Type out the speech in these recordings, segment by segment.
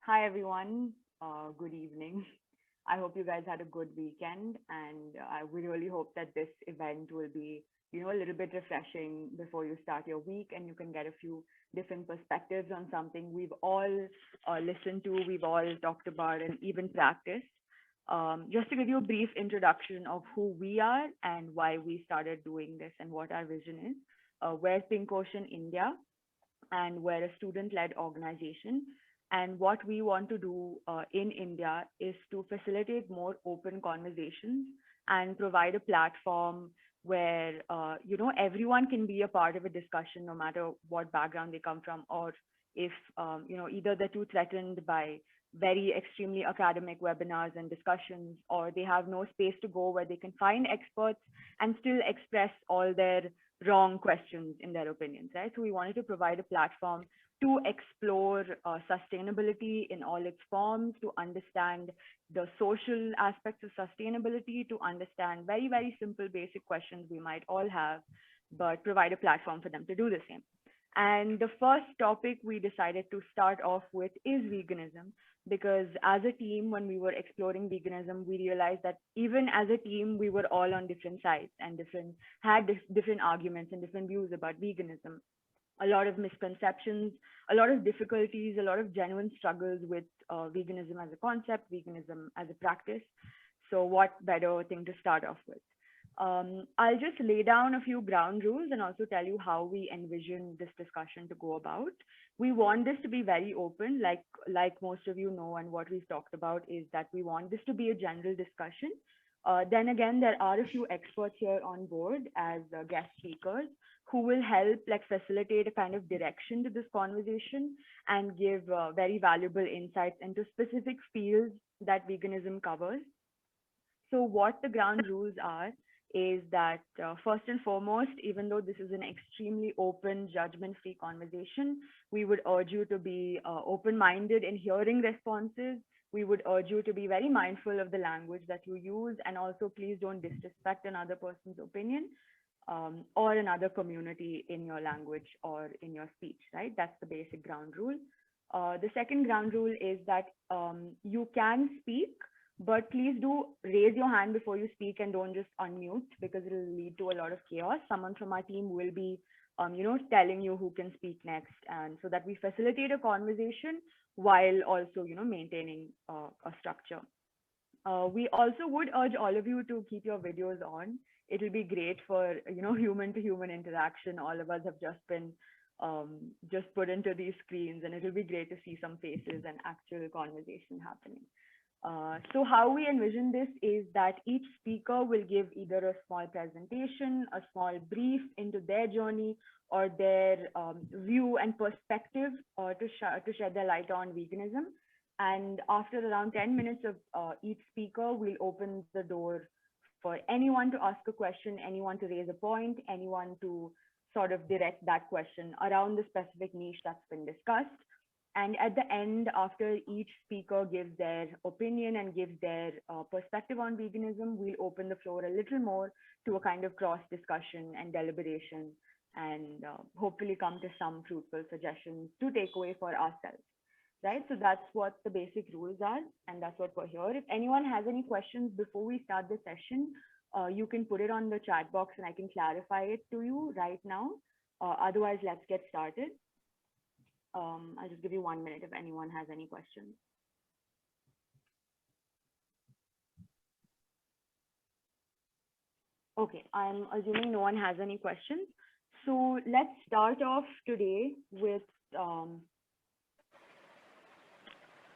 Hi everyone. Good evening. I hope you guys had a good weekend, and we really hope that this event will be, a little bit refreshing before you start your week, and you can get a few different perspectives on something we've all listened to, we've all talked about, and even practiced. Just to give you a brief introduction of who we are and why we started doing this and what our vision is. We're ThinkOcean India, and we're a student-led organization. And what we want to do in India is to facilitate more open conversations and provide a platform where everyone can be a part of a discussion, no matter what background they come from, or if either they're too threatened by very extremely academic webinars and discussions, or they have no space to go where they can find experts and still express all their wrong questions in their opinions, right? So we wanted to provide a platform to explore sustainability in all its forms, to understand the social aspects of sustainability, to understand very, very simple, basic questions we might all have, but provide a platform for them to do the same. And the first topic we decided to start off with is veganism, because as a team, when we were exploring veganism, we realized that even as a team, we were all on different sides and had different arguments and different views about veganism. A lot of misconceptions, a lot of difficulties, a lot of genuine struggles with veganism as a concept, veganism as a practice. So, what better thing to start off with? I'll just lay down a few ground rules and also tell you how we envision this discussion to go about. We want this to be very open, like most of you know, and what we've talked about is that we want this to be a general discussion. Then again, there are a few experts here on board as guest speakers who will help like facilitate a kind of direction to this conversation and give very valuable insights into specific fields that veganism covers. So what the ground rules are is that first and foremost, even though this is an extremely open, judgment-free conversation, we would urge you to be open-minded in hearing responses. We would urge you to be very mindful of the language that you use, and also please don't disrespect another person's opinion or another community in your language or in your speech, right? That's the basic ground rule. The second ground rule is that you can speak, but please do raise your hand before you speak and don't just unmute, because it will lead to a lot of chaos. Someone from our team will be, telling you who can speak next, and so that we facilitate a conversation while also, maintaining a structure. We also would urge all of you to keep your videos on. It will be great for, human to human interaction. All of us have just been just put into these screens, and it will be great to see some faces and actual conversation happening. So how we envision this is that each speaker will give either a small presentation, a small brief into their journey or their view and perspective to shed their light on veganism. And after around 10 minutes of each speaker, we'll open the door for anyone to ask a question, anyone to raise a point, anyone to sort of direct that question around the specific niche that's been discussed. And at the end, after each speaker gives their opinion and gives their perspective on veganism, we'll open the floor a little more to a kind of cross discussion and deliberation, and hopefully come to some fruitful suggestions to take away for ourselves. Right? So that's what the basic rules are, and that's what we're here. If anyone has any questions before we start the session, you can put it on the chat box and I can clarify it to you right now. Otherwise, let's get started. I'll just give you 1 minute if anyone has any questions. Okay, I'm assuming no one has any questions. So let's start off today with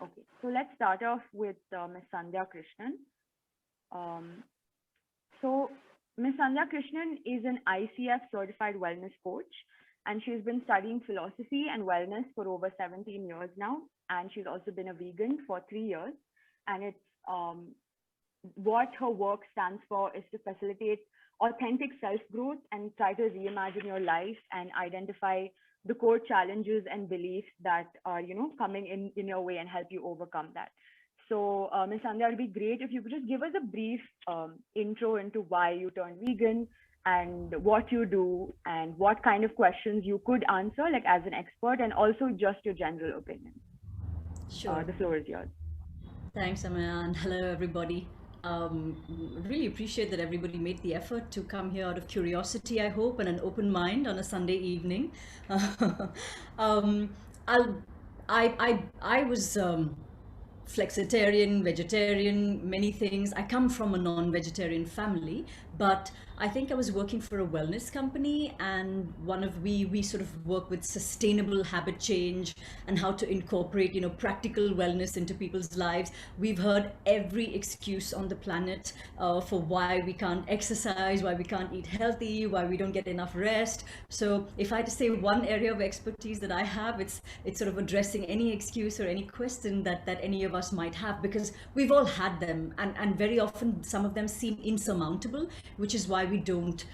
okay, so let's start off with Ms. Sandhya Krishnan. So Ms. Sandhya Krishnan is an ICF certified wellness coach, and she's been studying philosophy and wellness for over 17 years now. And she's also been a vegan for 3 years. And it's what her work stands for is to facilitate authentic self-growth and try to reimagine your life and identify the core challenges and beliefs that are, coming in your way and help you overcome that. So, Ms. Sandhya, it would be great if you could just give us a brief intro into why you turned vegan and what you do and what kind of questions you could answer, like as an expert, and also just your general opinion. Sure. The floor is yours. Thanks, Amaya, and hello, everybody. Really appreciate that everybody made the effort to come here out of curiosity, I hope, and an open mind on a Sunday evening. um, I'll, I was flexitarian, vegetarian, many things. I come from a non-vegetarian family, but I think I was working for a wellness company, and we sort of work with sustainable habit change and how to incorporate practical wellness into people's lives. We've heard every excuse on the planet for why we can't exercise, why we can't eat healthy, why we don't get enough rest. So if I had to say one area of expertise that I have, it's sort of addressing any excuse or any question that any of us might have, because we've all had them, and very often some of them seem insurmountable, which is why we don't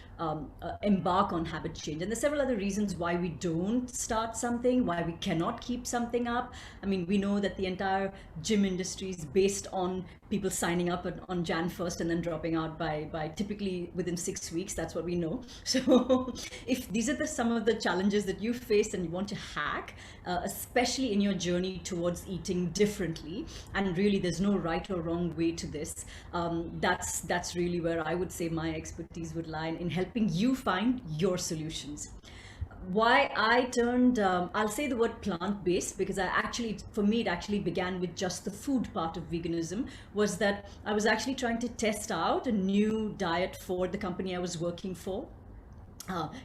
embark on habit change. And there's several other reasons why we don't start something, why we cannot keep something up. I mean, we know that the entire gym industry is based on people signing up on Jan 1st and then dropping out by typically within 6 weeks. That's what we know. So if these are some of the challenges that you face and you want to hack, especially in your journey towards eating differently, and really there's no right or wrong way to this, that's really where I would say my expertise would lie, in helping you find your solutions. Why I turned, I'll say the word plant-based, because for me, it actually began with just the food part of veganism, was that I was actually trying to test out a new diet for the company I was working for.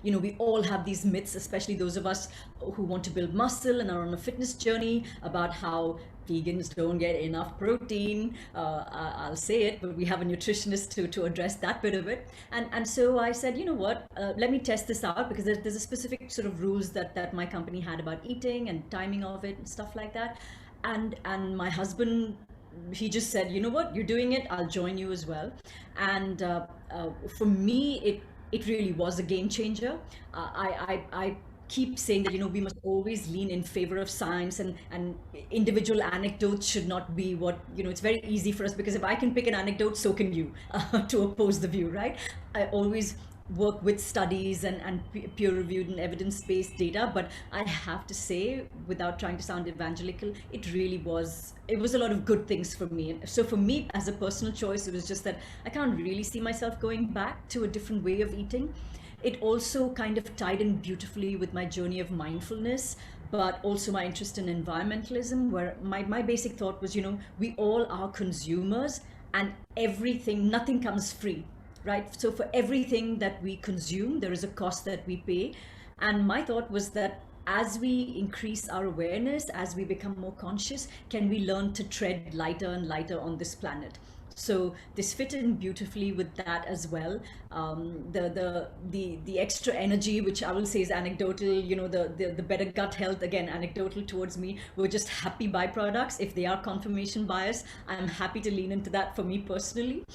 We all have these myths, especially those of us who want to build muscle and are on a fitness journey, about how vegans don't get enough protein. I'll say it, but we have a nutritionist to address that bit of it. And so I said, you know what, let me test this out, because there's a specific sort of rules that my company had about eating and timing of it and stuff like that. And my husband, he just said, you know what, you're doing it, I'll join you as well. And for me, it really was a game changer. I keep saying that we must always lean in favor of science, and individual anecdotes should not be what it's very easy for us, because if I can pick an anecdote, so can you, to oppose the view, right? I always work with studies and peer-reviewed and evidence-based data, but I have to say, without trying to sound evangelical, it was a lot of good things for me. And so for me, as a personal choice, it was just that I can't really see myself going back to a different way of eating. It also kind of tied in beautifully with my journey of mindfulness, but also my interest in environmentalism, where my basic thought was, we all are consumers, and nothing comes free, right? So for everything that we consume, there is a cost that we pay. And my thought was that as we increase our awareness, as we become more conscious, can we learn to tread lighter and lighter on this planet? So this fit in beautifully with that as well. The extra energy, which I will say is anecdotal, the better gut health, again, anecdotal towards me, were just happy byproducts. If they are confirmation bias, I'm happy to lean into that for me personally.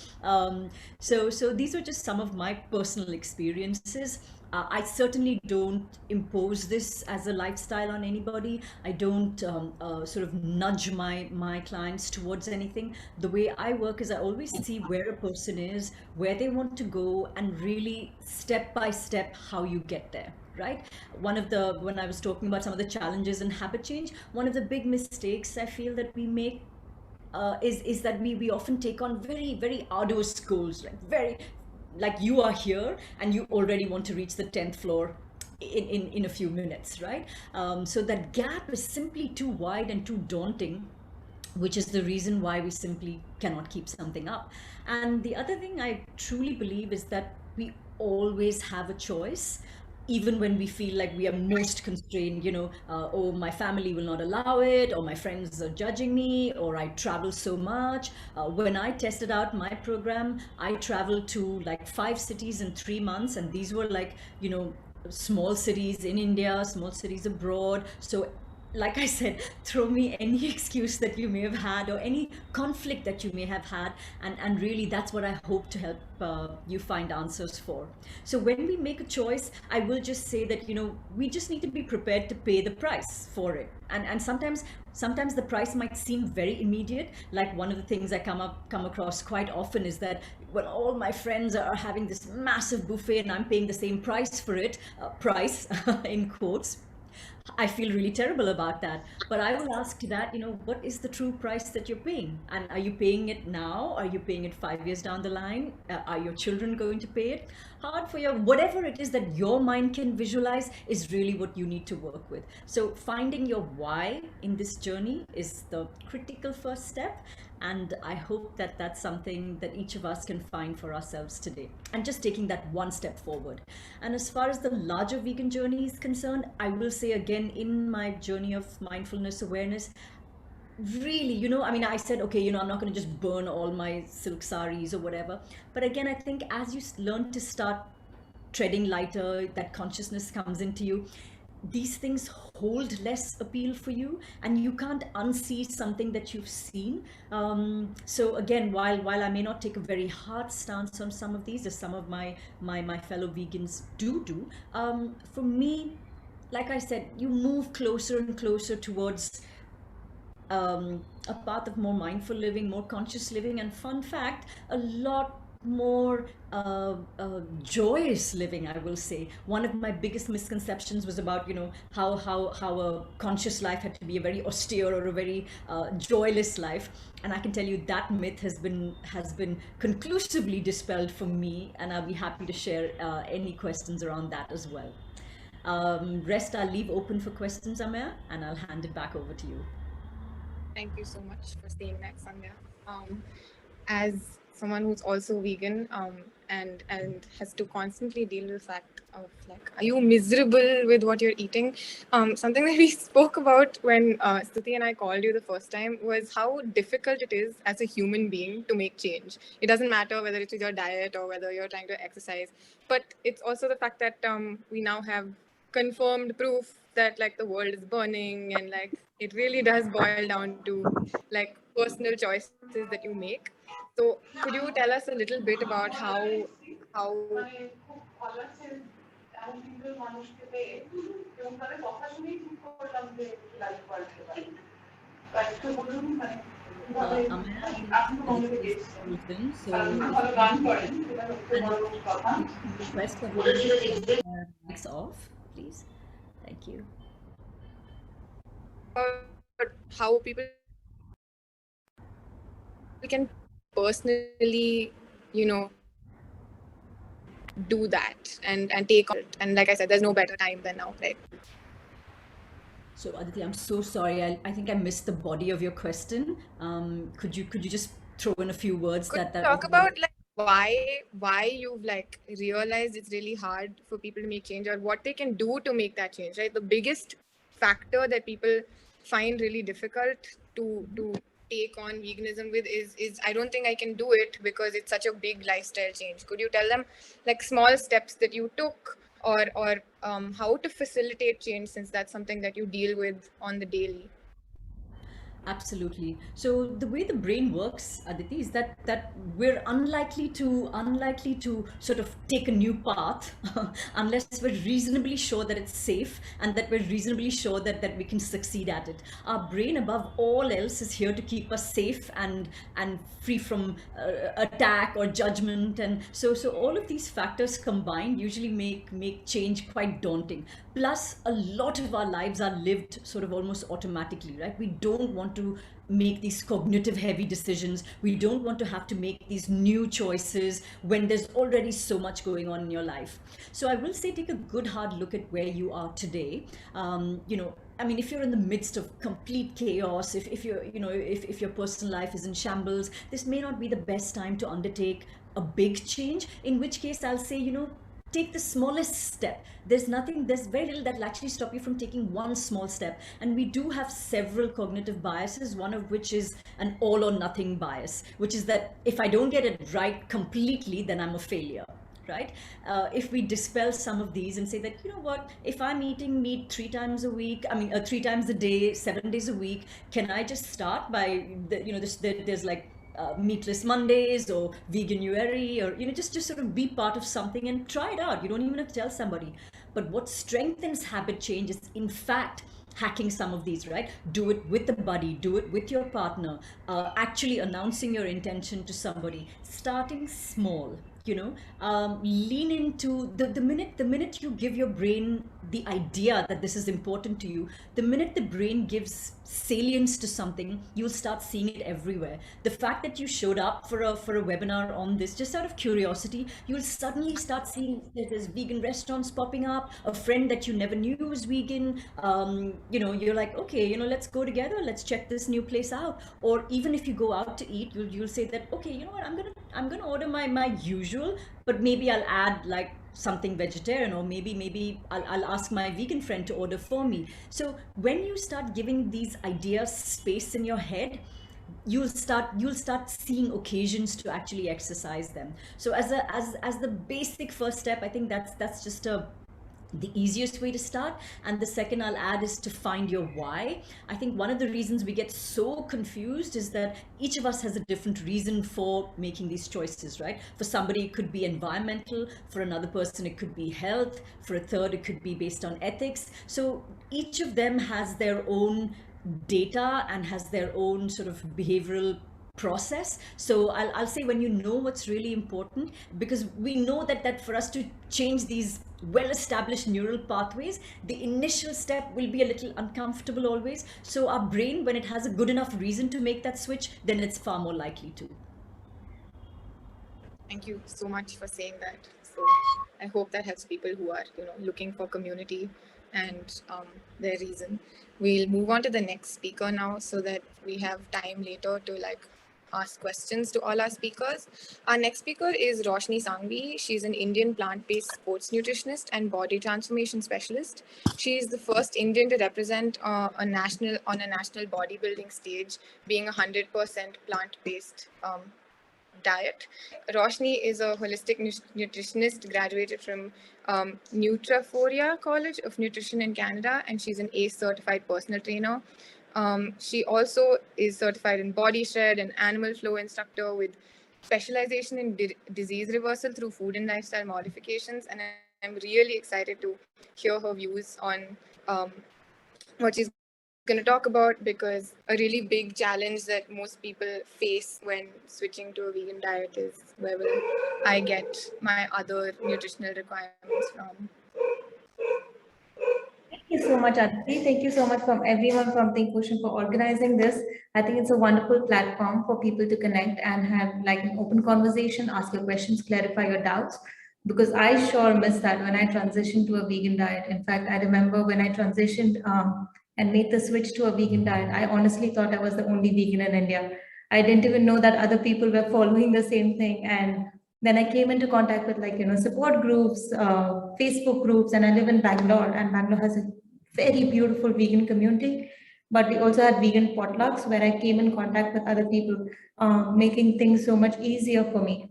So these are just some of my personal experiences. I certainly don't impose this as a lifestyle on anybody. I don't sort of nudge my clients towards anything. The way I work is I always see where a person is, where they want to go, and really step by step how you get there. Right? When I was talking about some of the challenges in habit change, one of the big mistakes I feel that we make is that we often take on very, very arduous goals, like you are here and you already want to reach the 10th floor in a few minutes, right? So that gap is simply too wide and too daunting, which is the reason why we simply cannot keep something up. And the other thing I truly believe is that we always have a choice, even when we feel like we are most constrained, oh, my family will not allow it, or my friends are judging me, or I travel so much. When I tested out my program, I traveled to like 5 cities in 3 months, and these were like, small cities in India, small cities abroad. So like I said, throw me any excuse that you may have had, or any conflict that you may have had, and really that's what I hope to help you find answers for. So when we make a choice, I will just say that we just need to be prepared to pay the price for it, and sometimes the price might seem very immediate. Like one of the things I come across quite often is that when all my friends are having this massive buffet and I'm paying the same price for it, price in quotes, I feel really terrible about that. But I will ask that, what is the true price that you're paying? And are you paying it now? Are you paying it 5 years down the line? Are your children going to pay it? Hard for whatever it is that your mind can visualize is really what you need to work with. So finding your why in this journey is the critical first step. And I hope that that's something that each of us can find for ourselves today, and just taking that one step forward. And as far as the larger vegan journey is concerned, I will say again, in my journey of mindfulness awareness, really, I said, okay, I'm not going to just burn all my silk saris or whatever. But again, I think as you learn to start treading lighter, that consciousness comes into you, these things hold less appeal for you, and you can't unsee something that you've seen. So again, while I may not take a very hard stance on some of these, as some of my fellow vegans do, for me, like I said, you move closer and closer towards a path of more mindful living, more conscious living, and fun fact, a lot more joyous living, I will say. One of my biggest misconceptions was about, how a conscious life had to be a very austere or a very joyless life. And I can tell you that myth has been conclusively dispelled for me, and I'll be happy to share any questions around that as well. Rest I'll leave open for questions, Amaya, and I'll hand it back over to you. Thank you so much for saying that, Sandhya. As someone who's also vegan and has to constantly deal with the fact of like, are you miserable with what you're eating? Something that we spoke about when Stuti and I called you the first time was how difficult it is as a human being to make change. It doesn't matter whether it's with your diet or whether you're trying to exercise, but it's also the fact that we now have confirmed proof that like the world is burning, and like it really does boil down to like personal choices that you make. So could you tell us a little bit about how Amaya, is open, so and request everyone to keep their mics off, please. Thank you. how people can personally, do that and take on it. And like I said, there's no better time than now, right? So Aditi, I'm so sorry. I think I missed the body of your question. Could you just throw in a few words Could that you talk about like why you've like realized it's really hard for people to make change, or what they can do to make that change, right? The biggest factor that people find really difficult to take on veganism with is I don't think I can do it because it's such a big lifestyle change. Could you tell them like small steps that you took, or how to facilitate change, since that's something that you deal with on the daily? Absolutely. So the way the brain works, Aditi, is that we're unlikely to sort of take a new path unless we're reasonably sure that it's safe and that we're reasonably sure that we can succeed at it. Our brain, above all else, is here to keep us safe and free from attack or judgment, and so all of these factors combined usually make change quite daunting. Plus, a lot of our lives are lived sort of almost automatically, right? We don't want to make these cognitive heavy decisions. We don't want to have to make these new choices when there's already so much going on in your life. So I will say, take a good hard look at where you are today. If you're in the midst of complete chaos, if your personal life is in shambles, this may not be the best time to undertake a big change, in which case I'll say, take the smallest step. There's very little that will actually stop you from taking one small step. And we do have several cognitive biases, one of which is an all or nothing bias, which is that if I don't get it right completely, then I'm a failure. Right? If we dispel some of these and say that, if I'm eating meat 3 times a week, 3 times a day, 7 days a week, can I just start by, there's like meatless Mondays or veganuary, or just sort of be part of something and try it out. You don't even have to tell somebody. But what strengthens habit change is, in fact, hacking some of these, right? Do it with a buddy, do it with your partner, actually announcing your intention to somebody, starting small. lean into the minute you give your brain the idea that this is important to you, the minute the brain gives salience to something, you'll start seeing it everywhere. The fact that you showed up for a webinar on this just out of curiosity, you'll suddenly start seeing that there's vegan restaurants popping up, a friend that you never knew was vegan. You're like, okay, let's go together, let's check this new place out. Or even if you go out to eat, you'll say that, okay, you know what, I'm gonna order my usual, but maybe I'll add like something vegetarian, or maybe I'll ask my vegan friend to order for me. So when you start giving these ideas space in your head, you'll start seeing occasions to actually exercise them. So as the basic first step, I think that's just the easiest way to start. And the second I'll add is to find your why. I think one of the reasons we get so confused is that each of us has a different reason for making these choices, right? For somebody it could be environmental, for another person it could be health, for a third it could be based on ethics. So each of them has their own data and has their own sort of behavioral process. So I'll say, when you know what's really important, because we know that for us to change these well-established neural pathways, the initial step will be a little uncomfortable always. So our brain, when it has a good enough reason to make that switch, then it's far more likely to. Thank you so much for saying that. So I hope that helps people who are looking for community and their reason. We'll move on to the next speaker now, so that we have time later to ask questions to all our speakers. Our next speaker is Roshni Sanghvi. She's an Indian plant-based sports nutritionist and body transformation specialist. She is the first Indian to represent on a national bodybuilding stage, being 100% plant-based diet. Roshni is a holistic nutritionist, graduated from Nutraphoria College of Nutrition in Canada, and she's an ACE certified personal trainer. She also is certified in body shred and animal flow instructor with specialization in disease reversal through food and lifestyle modifications. And I'm really excited to hear her views on what she's going to talk about, because a really big challenge that most people face when switching to a vegan diet is, where will I get my other nutritional requirements from? Thank you so much, Aditi. Thank you so much from everyone from ThinkOcean for organizing this. I think it's a wonderful platform for people to connect and have like an open conversation, ask your questions, clarify your doubts, because I sure missed that when I transitioned to a vegan diet. In fact, I remember when I transitioned and made the switch to a vegan diet, I honestly thought I was the only vegan in India. I didn't even know that other people were following the same thing. And then I came into contact with support groups, Facebook groups, and I live in Bangalore, and Bangalore has a very beautiful vegan community. But we also had vegan potlucks where I came in contact with other people, making things so much easier for me.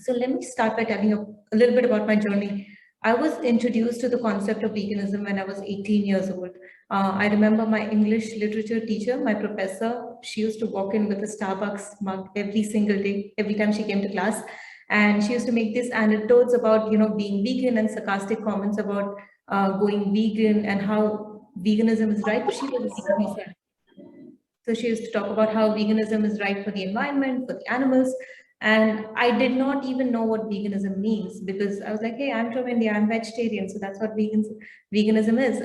So let me start by telling you a little bit about my journey. I was introduced to the concept of veganism when I was 18 years old. I remember my English literature teacher, my professor, she used to walk in with a Starbucks mug every single day, every time she came to class. And she used to make these anecdotes about, being vegan, and sarcastic comments about going vegan and how veganism is right. She was a vegan herself. So she used to talk about how veganism is right for the environment, for the animals. And I did not even know what veganism means, because I was like, hey, I'm from India, I'm vegetarian. So that's what veganism is.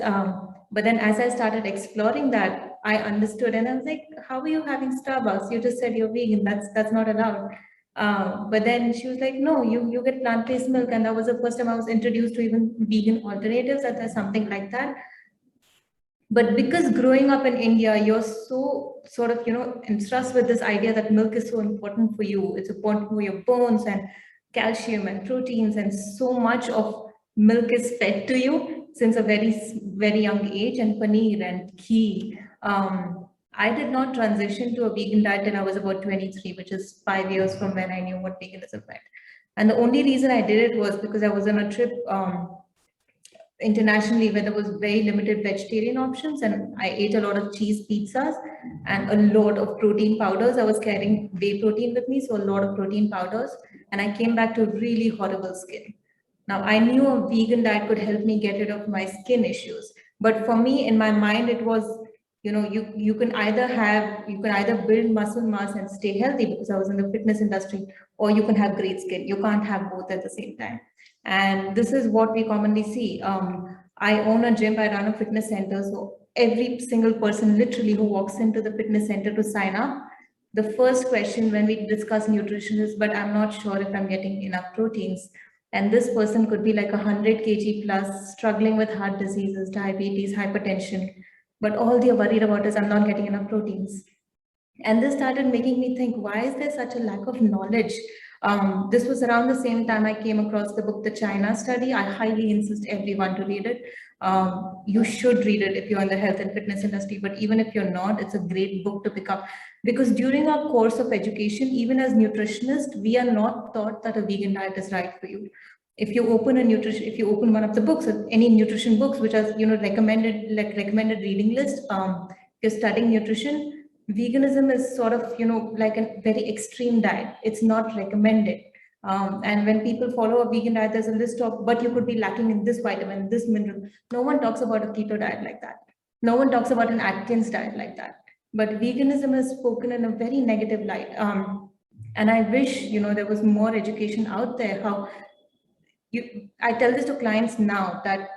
But then as I started exploring that, I understood, and I was like, how are you having Starbucks? You just said you're vegan. That's not allowed. But then she was like, no, you get plant-based milk. And that was the first time I was introduced to even vegan alternatives, that there's something like that. But because growing up in India, you're so sort of, entrusted with this idea that milk is so important for you. It's important for your bones and calcium and proteins, and so much of milk is fed to you since a very, very young age, and paneer and ghee. I did not transition to a vegan diet till I was about 23, which is 5 years from when I knew what veganism meant. And the only reason I did it was because I was on a trip internationally where there was very limited vegetarian options, and I ate a lot of cheese pizzas and a lot of protein powders. I was carrying whey protein with me, so a lot of protein powders, and I came back to really horrible skin. Now, I knew a vegan diet could help me get rid of my skin issues, but for me, in my mind, it was, you can either build muscle mass and stay healthy, because I was in the fitness industry, or you can have great skin. You can't have both at the same time. And this is what we commonly see. I own a gym, I run a fitness center. So every single person literally who walks into the fitness center to sign up, the first question when we discuss nutrition is, but I'm not sure if I'm getting enough proteins. And this person could be like 100 kg plus, struggling with heart diseases, diabetes, hypertension. But all they're worried about is, I'm not getting enough proteins. And this started making me think, why is there such a lack of knowledge? This was around the same time I came across the book, The China Study. I highly insist everyone to read it. You should read it if you're in the health and fitness industry, but even if you're not, it's a great book to pick up, because during our course of education, even as nutritionists, we are not taught that a vegan diet is right for you. If you open one of the books, any nutrition books, which are recommended reading list, if you're studying nutrition, veganism is sort of like a very extreme diet. It's not recommended. And when people follow a vegan diet, there's a list of, but you could be lacking in this vitamin, this mineral. No one talks about a keto diet like that. No one talks about an Atkins diet like that. But veganism is spoken in a very negative light. And I wish there was more education out there. I tell this to clients now that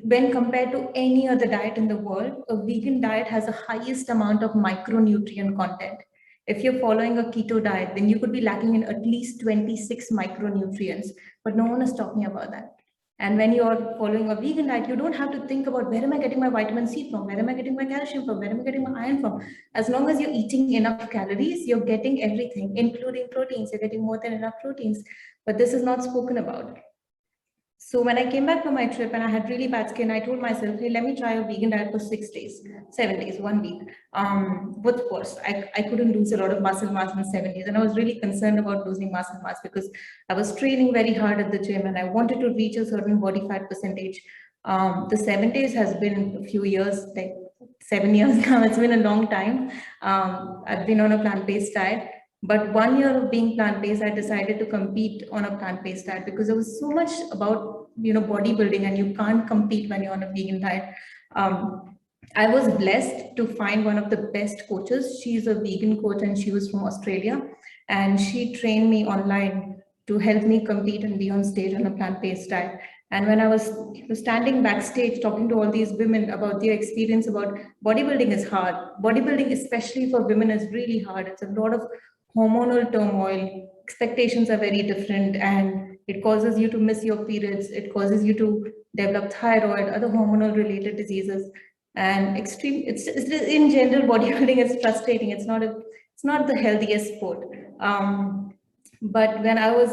when compared to any other diet in the world, a vegan diet has the highest amount of micronutrient content. If you're following a keto diet, then you could be lacking in at least 26 micronutrients, but no one is talking about that. And when you're following a vegan diet, you don't have to think about, where am I getting my vitamin C from? Where am I getting my calcium from? Where am I getting my iron from? As long as you're eating enough calories, you're getting everything, including proteins. You're getting more than enough proteins, but this is not spoken about. So when I came back from my trip and I had really bad skin, I told myself, hey, let me try a vegan diet for 6 days, 7 days, 1 week. What's worse? I couldn't lose a lot of muscle mass in 7 days. And I was really concerned about losing muscle mass, because I was training very hard at the gym and I wanted to reach a certain body fat percentage. The 7 days has been a few years, like 7 years now. It's been a long time. I've been on a plant-based diet. But 1 year of being plant-based, I decided to compete on a plant-based diet, because there was so much about bodybuilding, and you can't compete when you're on a vegan diet. I was blessed to find one of the best coaches. She's a vegan coach and she was from Australia, and she trained me online to help me compete and be on stage on a plant-based diet. And when I was standing backstage talking to all these women about their experience about bodybuilding is hard. Bodybuilding, especially for women, is really hard. It's a lot of hormonal turmoil, expectations are very different, and it causes you to miss your periods, it causes you to develop thyroid, other hormonal related diseases, and it's in general, bodybuilding is frustrating. It's not the healthiest sport. But when I was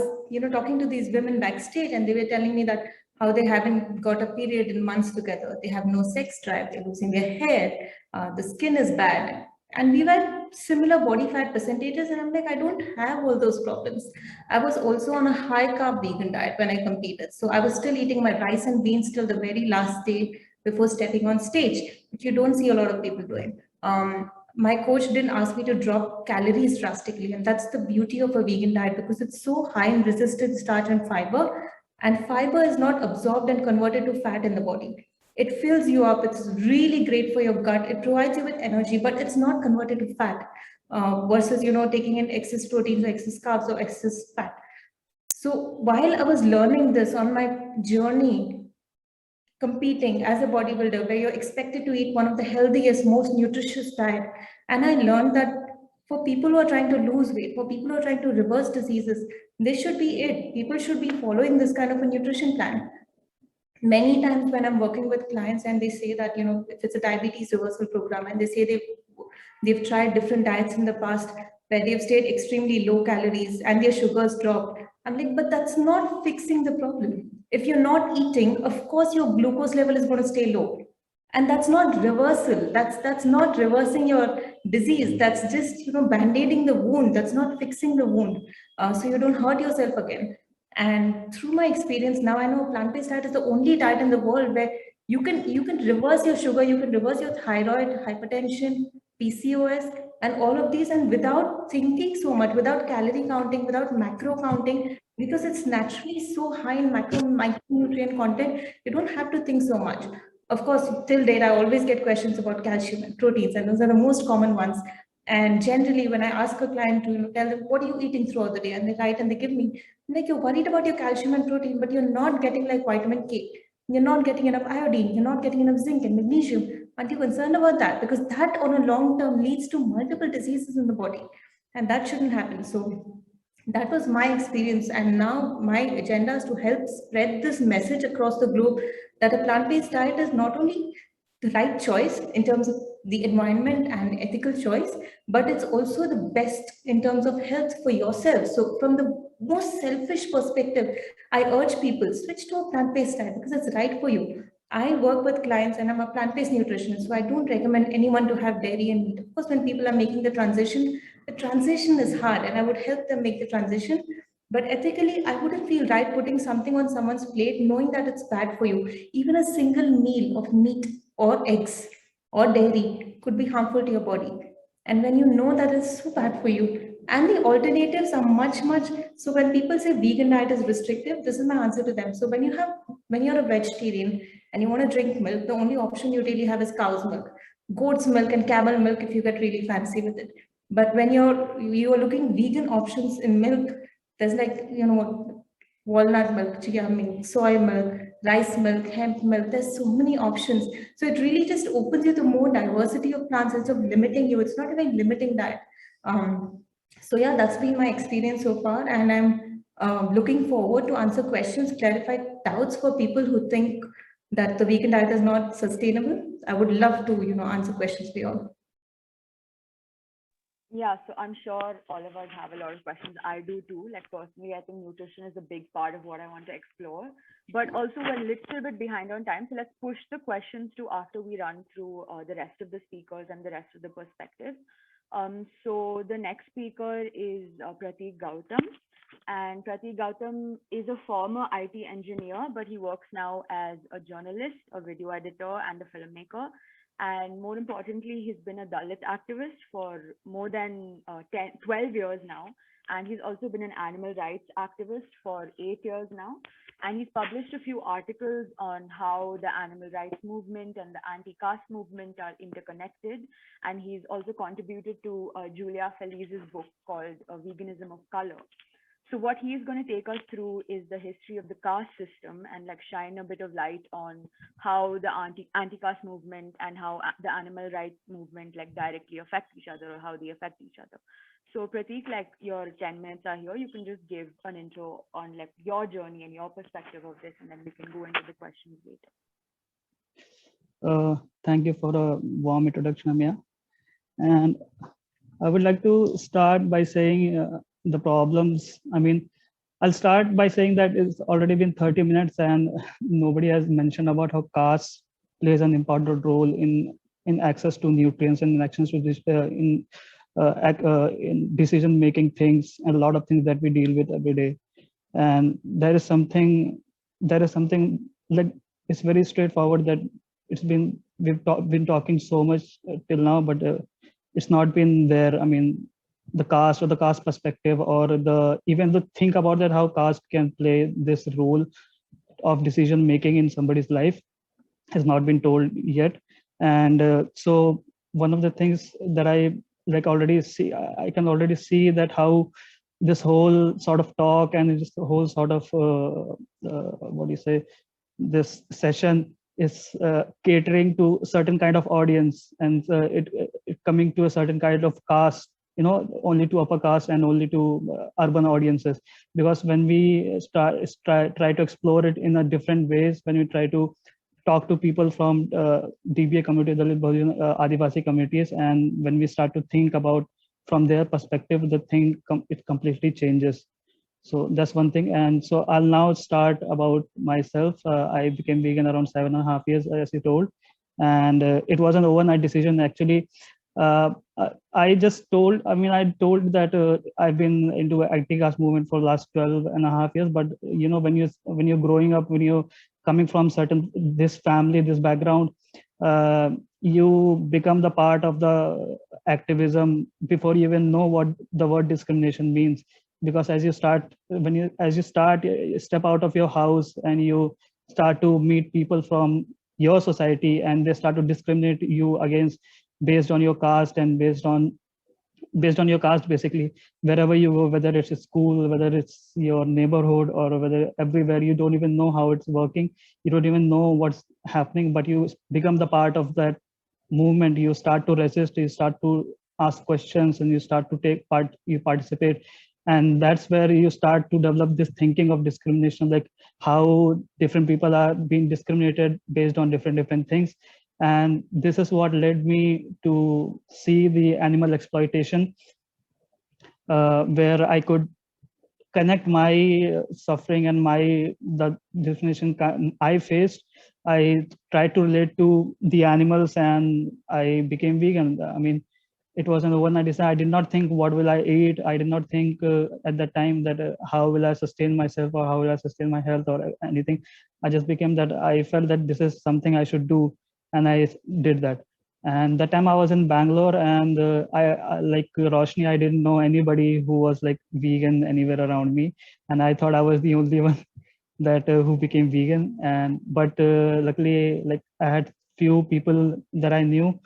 talking to these women backstage, and they were telling me that how they haven't got a period in months together, they have no sex drive, they're losing their hair, the skin is bad. And we were similar body fat percentages, and I'm like, I don't have all those problems. I was also on a high carb vegan diet when I competed. So I was still eating my rice and beans till the very last day before stepping on stage, which you don't see a lot of people doing. My coach didn't ask me to drop calories drastically. And that's the beauty of a vegan diet, because it's so high in resistant starch and fiber is not absorbed and converted to fat in the body. It fills you up. It's really great for your gut. It provides you with energy, but it's not converted to fat versus, taking in excess proteins or excess carbs or excess fat. So while I was learning this on my journey, competing as a bodybuilder, where you're expected to eat one of the healthiest, most nutritious diet, and I learned that for people who are trying to lose weight, for people who are trying to reverse diseases, this should be it. People should be following this kind of a nutrition plan. Many times when I'm working with clients and they say that, if it's a diabetes reversal program, and they say they've tried different diets in the past where they've stayed extremely low calories and their sugars dropped, I'm like, but that's not fixing the problem. If you're not eating, of course your glucose level is going to stay low. And that's not reversal. That's not reversing your disease. That's just, band-aiding the wound. That's not fixing the wound. So you don't hurt yourself again. And through my experience now, I know plant-based diet is the only diet in the world where you can reverse your sugar, you can reverse your thyroid, hypertension, PCOS, and all of these, and without thinking so much, without calorie counting, without macro counting, because it's naturally so high in micronutrient content, you don't have to think so much. Of course, till date, I always get questions about calcium and proteins, and those are the most common ones. And generally, when I ask a client to tell them, what are you eating throughout the day? And they write and they give me, I'm like, you're worried about your calcium and protein, but you're not getting like vitamin K. You're not getting enough iodine. You're not getting enough zinc and magnesium. Aren't you concerned about that? Because that on a long term leads to multiple diseases in the body. And that shouldn't happen. So that was my experience. And now my agenda is to help spread this message across the globe that a plant-based diet is not only the right choice in terms of the environment and ethical choice, but it's also the best in terms of health for yourself. So from the most selfish perspective, I urge people switch to a plant-based diet because it's right for you. I work with clients and I'm a plant-based nutritionist, so I don't recommend anyone to have dairy and meat. Of course, when people are making the transition is hard and I would help them make the transition. But ethically, I wouldn't feel right putting something on someone's plate knowing that it's bad for you. Even a single meal of meat or eggs or dairy could be harmful to your body. And when you know that it's so bad for you, and the alternatives are much. So when people say vegan diet is restrictive, this is my answer to them. So when you're a vegetarian and you want to drink milk, the only option you really have is cow's milk, goat's milk, and camel milk if you get really fancy with it. But when you are looking vegan options in milk, there's like, walnut milk, chia milk, soy milk, rice milk, hemp milk. There's so many options. So it really just opens you to more diversity of plants instead of limiting you. It's not even limiting that. So yeah, that's been my experience so far. And I'm looking forward to answer questions, clarify doubts for people who think that the vegan diet is not sustainable. I would love to, answer questions for you all. Yeah, so I'm sure all of us have a lot of questions. I do too. Like personally, I think nutrition is a big part of what I want to explore, but also we're a little bit behind on time. So let's push the questions to after we run through the rest of the speakers and the rest of the perspectives. So the next speaker is Pratik Gautam. And Pratik Gautam is a former IT engineer, but he works now as a journalist, a video editor, and a filmmaker. And more importantly, he's been a Dalit activist for more than 12 years now. And he's also been an animal rights activist for 8 years now. And he's published a few articles on how the animal rights movement and the anti-caste movement are interconnected. And he's also contributed to Julia Felice's book called Veganism of Color. So what he's going to take us through is the history of the caste system and like shine a bit of light on how the anti-caste movement and how the animal rights movement like directly affect each other or how they affect each other. So Pratik, like your 10 minutes are here. You can just give an intro on like your journey and your perspective of this, and then we can go into the questions later. Thank you for a warm introduction, Amia. And I would like to start by saying the problems. I mean, I'll start by saying that it's already been 30 minutes and nobody has mentioned about how caste plays an important role in access to nutrients and in access to this in decision making things and a lot of things that we deal with every day. And there is something like it's very straightforward that we've been talking so much till now, but it's not been there. I mean, the caste or the caste perspective or even the think about that how caste can play this role of decision making in somebody's life has not been told yet. And so one of the things that I like already see, I can already see that how this whole sort of talk and just the whole sort of what do you say, this session is catering to a certain kind of audience, and it coming to a certain kind of caste, only to upper caste and only to urban audiences. Because when we try to explore it in a different ways, when we try to talk to people from DBA community, Dalit Bahujan Adivasi communities, and when we start to think about from their perspective, the thing it completely changes. So that's one thing. And so I'll now start about myself. I became vegan around 7.5 years, as you told. And it was an overnight decision, actually. I told that I've been into anti-caste movement for the last 12.5 years. But, when you're growing up, when you're coming from this family, this background, you become the part of the activism before you even know what the word discrimination means. Because as you step out of your house and you start to meet people from your society, and they start to discriminate you against based on your caste and based on your caste, basically wherever you go, whether it's a school, whether it's your neighborhood, or whether everywhere, you don't even know how it's working, you don't even know what's happening, but you become the part of that movement. You start to resist, you start to ask questions, and you start to take part, you participate. And that's where you start to develop this thinking of discrimination, like how different people are being discriminated based on different things. And this is what led me to see the animal exploitation, where I could connect my suffering and my the discrimination I faced. I tried to relate to the animals, and I became vegan. I mean, it was an overnight decision. I did not think what will I eat. I did not think at that time that how will I sustain myself, or how will I sustain my health, or anything. I just became that I felt that this is something I should do, and I did that. And that time I was in Bangalore, and I like Roshni, I didn't know anybody who was like vegan anywhere around me, and I thought I was the only one that who became vegan. And but luckily, like I had few people that I knew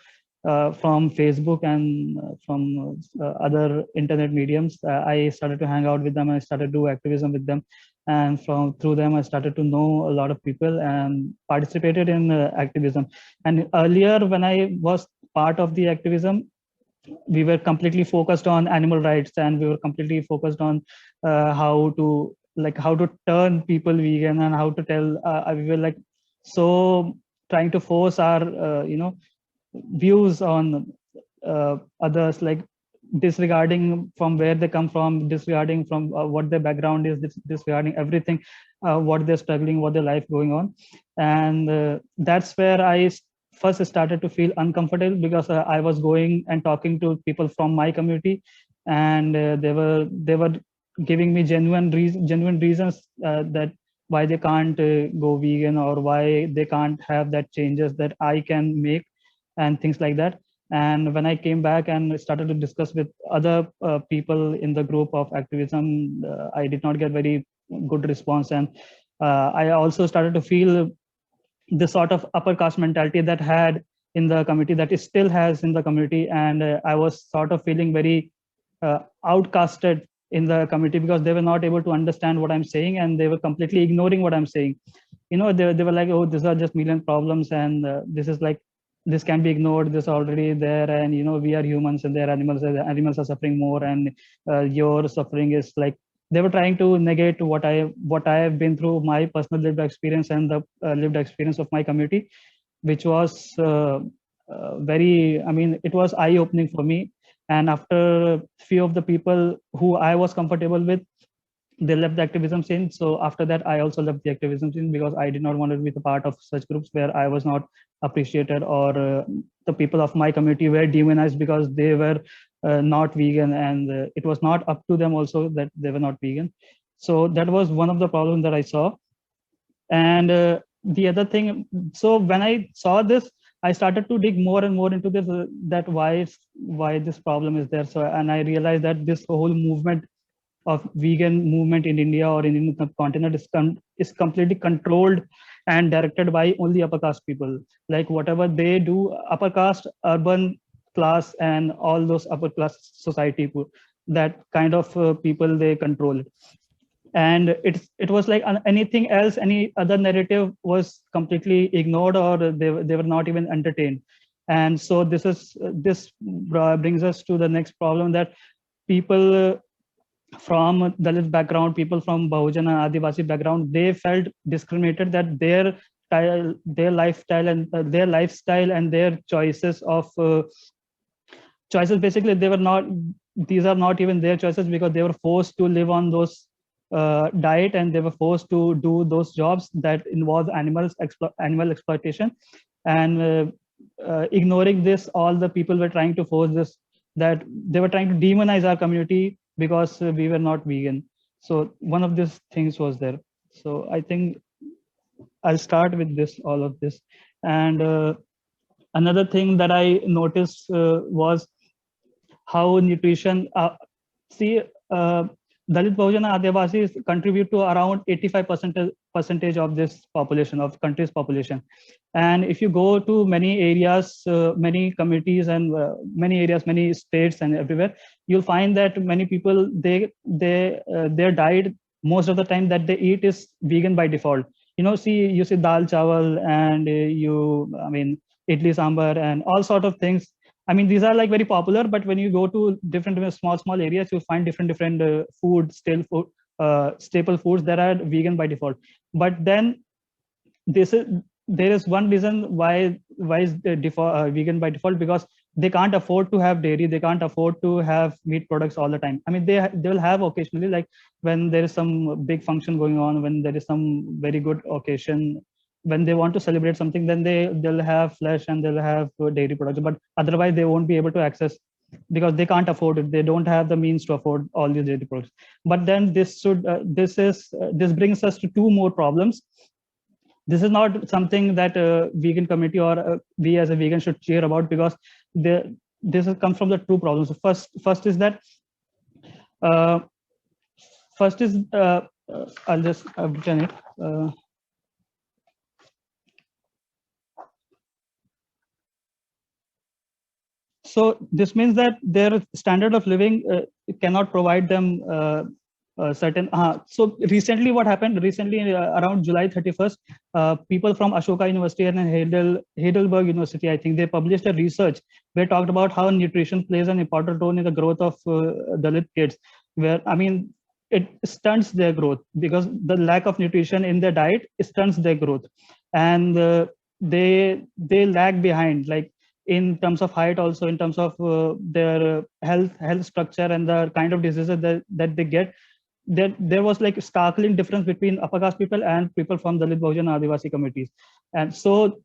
from Facebook and from other internet mediums. I started to hang out with them, and I started to do activism with them, and from through them I started to know a lot of people and participated in activism. And earlier, when I was part of the activism, we were completely focused on animal rights, and we were completely focused on how to turn people vegan, and how to tell we were like so trying to force our views on others, like disregarding from where they come from, disregarding from what their background is, disregarding everything, what they're struggling, what their life going on. And that's where I first started to feel uncomfortable, because I was going and talking to people from my community, and they were giving me genuine reasons that why they can't go vegan, or why they can't have that changes that I can make, and things like that. And when I came back and started to discuss with other people in the group of activism, I did not get very good response. And I also started to feel this sort of upper caste mentality that had in the community, that it still has in the community. And I was sort of feeling very outcasted in the community, because they were not able to understand what I'm saying, and they were completely ignoring what I'm saying. They were like, oh, these are just million problems, and this is like, this can be ignored, this already there, and we are humans and they're animals, and the animals are suffering more, and your suffering is like, they were trying to negate what I have been through, my personal lived experience, and the lived experience of my community, which was very, I mean, it was eye opening for me. And after few of the people who I was comfortable with, they left the activism scene. So after that, I also left the activism scene, because I did not want to be the part of such groups where I was not appreciated, or the people of my community were demonized because they were not vegan, and it was not up to them also that they were not vegan. So that was one of the problems that I saw. And the other thing, so when I saw this, I started to dig more and more into this, that why this problem is there. So, and I realized that this whole movement of vegan movement in India or in Indian subcontinent is completely controlled and directed by only upper caste people. Like whatever they do, upper caste, urban class, and all those upper class society, that kind of people, they control it. And it was like anything else, any other narrative was completely ignored, or they were not even entertained. And so this brings us to the next problem, that people from Dalit background, people from Bahujan and Adivasi background, they felt discriminated, that their lifestyle and their choices basically, these are not even their choices, because they were forced to live on those diet, and they were forced to do those jobs that involve animal exploitation. And ignoring this, all the people were trying to force this, that they were trying to demonize our community because we were not vegan. So one of these things was there. So I think I'll start with all of this. And another thing that I noticed was how nutrition, see, Dalit Bahujan and Adivasis contribute to around 85% of this population, of country's population. And if you go to many areas, many communities and many areas, many states and everywhere, you'll find that many people, their diet most of the time that they eat is vegan by default. You see dal chawal and idli sambar and all sort of things. I mean, these are like very popular, but when you go to different small areas, you'll find different food, staple foods that are vegan by default. But then there is one reason why is vegan by default, because they can't afford to have dairy, they can't afford to have meat products all the time. I mean, they will have occasionally, like when there is some big function going on, when there is some very good occasion, when they want to celebrate something, then they'll have flesh and they'll have dairy products, but otherwise they won't be able to access, because they can't afford it, they don't have the means to afford all these dairy products. But then this brings us to two more problems. This is not something that a vegan community or we as a vegan should cheer about, because this comes from the two problems. First is that I'll just obtain it. So this means that their standard of living cannot provide them certain. So recently, what happened? Recently, around July 31st, people from Ashoka University and Heidelberg University, I think, they published a research where talked about how nutrition plays an important role in the growth of Dalit kids. Where, I mean, it stunts their growth, because the lack of nutrition in their diet stunts their growth, and they lag behind, like in terms of height, also in terms of their health structure and the kind of diseases that they get. There was like a startling difference between upper caste people and people from Dalit, Bahujan, Adivasi communities. And so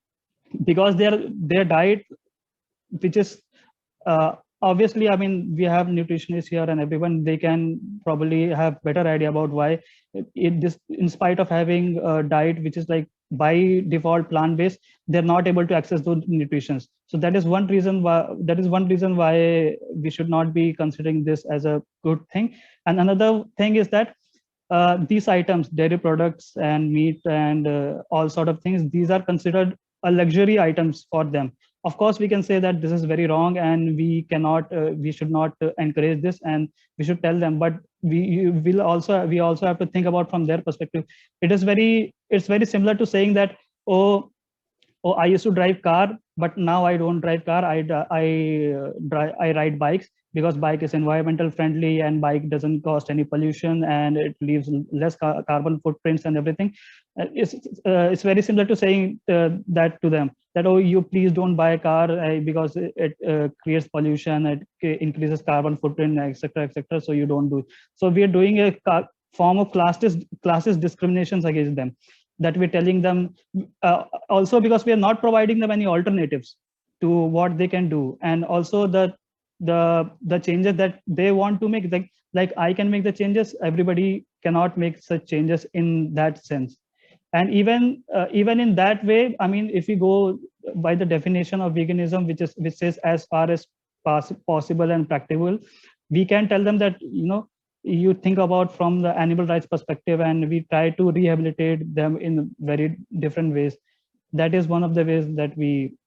because their diet, which is obviously, I mean, we have nutritionists here and everyone, they can probably have better idea about why in spite of having a diet which is like by default plant-based, they're not able to access those nutritions. So that is one reason why we should not be considering this as a good thing. And another thing is that these items, dairy products and meat and all sort of things, these are considered a luxury items for them. Of course, we can say that this is very wrong and we should not encourage this, and we should tell them. But we also have to think about from their perspective. It's very similar to saying that, oh, I used to drive car, but now I don't drive car. I ride bikes, because bike is environmental friendly and bike doesn't cause any pollution and it leaves less carbon footprints and everything. It's very similar to saying that to them, that, oh, you please don't buy a car because it creates pollution, it increases carbon footprint, etc., etc. So you don't do it. So we are doing a form of classes discriminations against them, that we're telling them, also because we are not providing them any alternatives to what they can do. And also the changes that they want to make, like I can make the changes, everybody cannot make such changes in that sense. And even in that way, I mean, if we go by the definition of veganism, which says as far as possible and practical, we can tell them that, you think about from the animal rights perspective, and we try to rehabilitate them in very different ways. That is one of the ways that we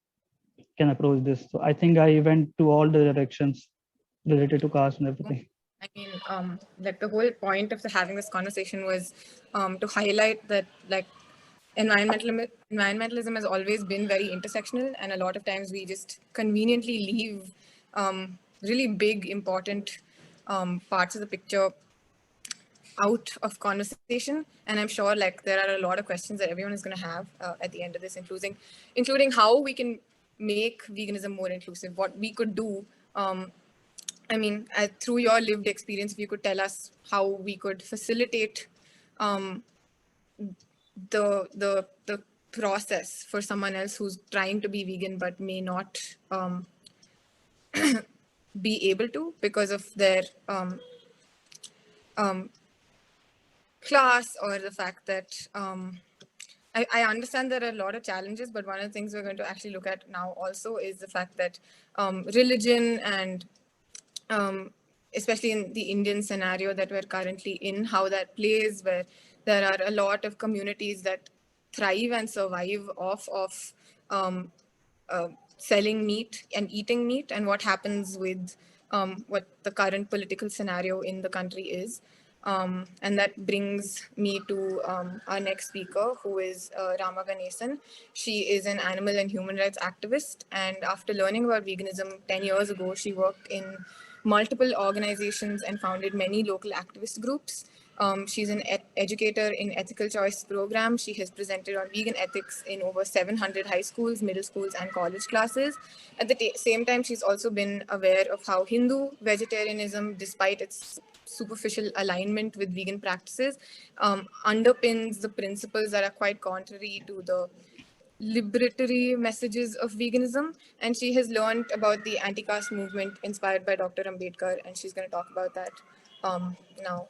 can approach this. So I think I went to all the directions related to caste and everything. I mean, like the whole point of having this conversation was to highlight that, like, environmentalism has always been very intersectional, and a lot of times we just conveniently leave really big, important parts of the picture out of conversation. And I'm sure, like, there are a lot of questions that everyone is going to have at the end of this, including how we can make veganism more inclusive, what we could do. I mean, through your lived experience, if you could tell us how we could facilitate the process for someone else who's trying to be vegan but may not be able to because of their class, or the fact that I understand there are a lot of challenges, but one of the things we're going to actually look at now also is the fact that religion and especially in the Indian scenario that we're currently in, how that plays, where there are a lot of communities that thrive and survive off of selling meat and eating meat, and what happens with what the current political scenario in the country is. And that brings me to our next speaker, who is Rama Ganesan. She is an animal and human rights activist. And after learning about veganism 10 years ago, she worked in multiple organizations and founded many local activist groups. She's an educator in ethical choice program. She has presented on vegan ethics in over 700 high schools, middle schools, and college classes. At the same time, she's also been aware of how Hindu vegetarianism, despite its superficial alignment with vegan practices, underpins the principles that are quite contrary to the liberatory messages of veganism. And she has learned about the anti-caste movement inspired by Dr. Ambedkar, and she's going to talk about that now.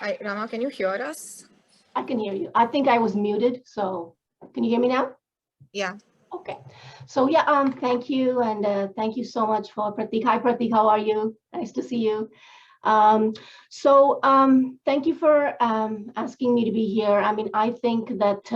Hi, Rama, can you hear us? I can hear you. I think I was muted, so can you hear me now? Yeah. Okay. So yeah, thank you, and thank you so much for Pratik. Hi, Pratik, how are you? Nice to see you. Thank you for asking me to be here. I mean, I think that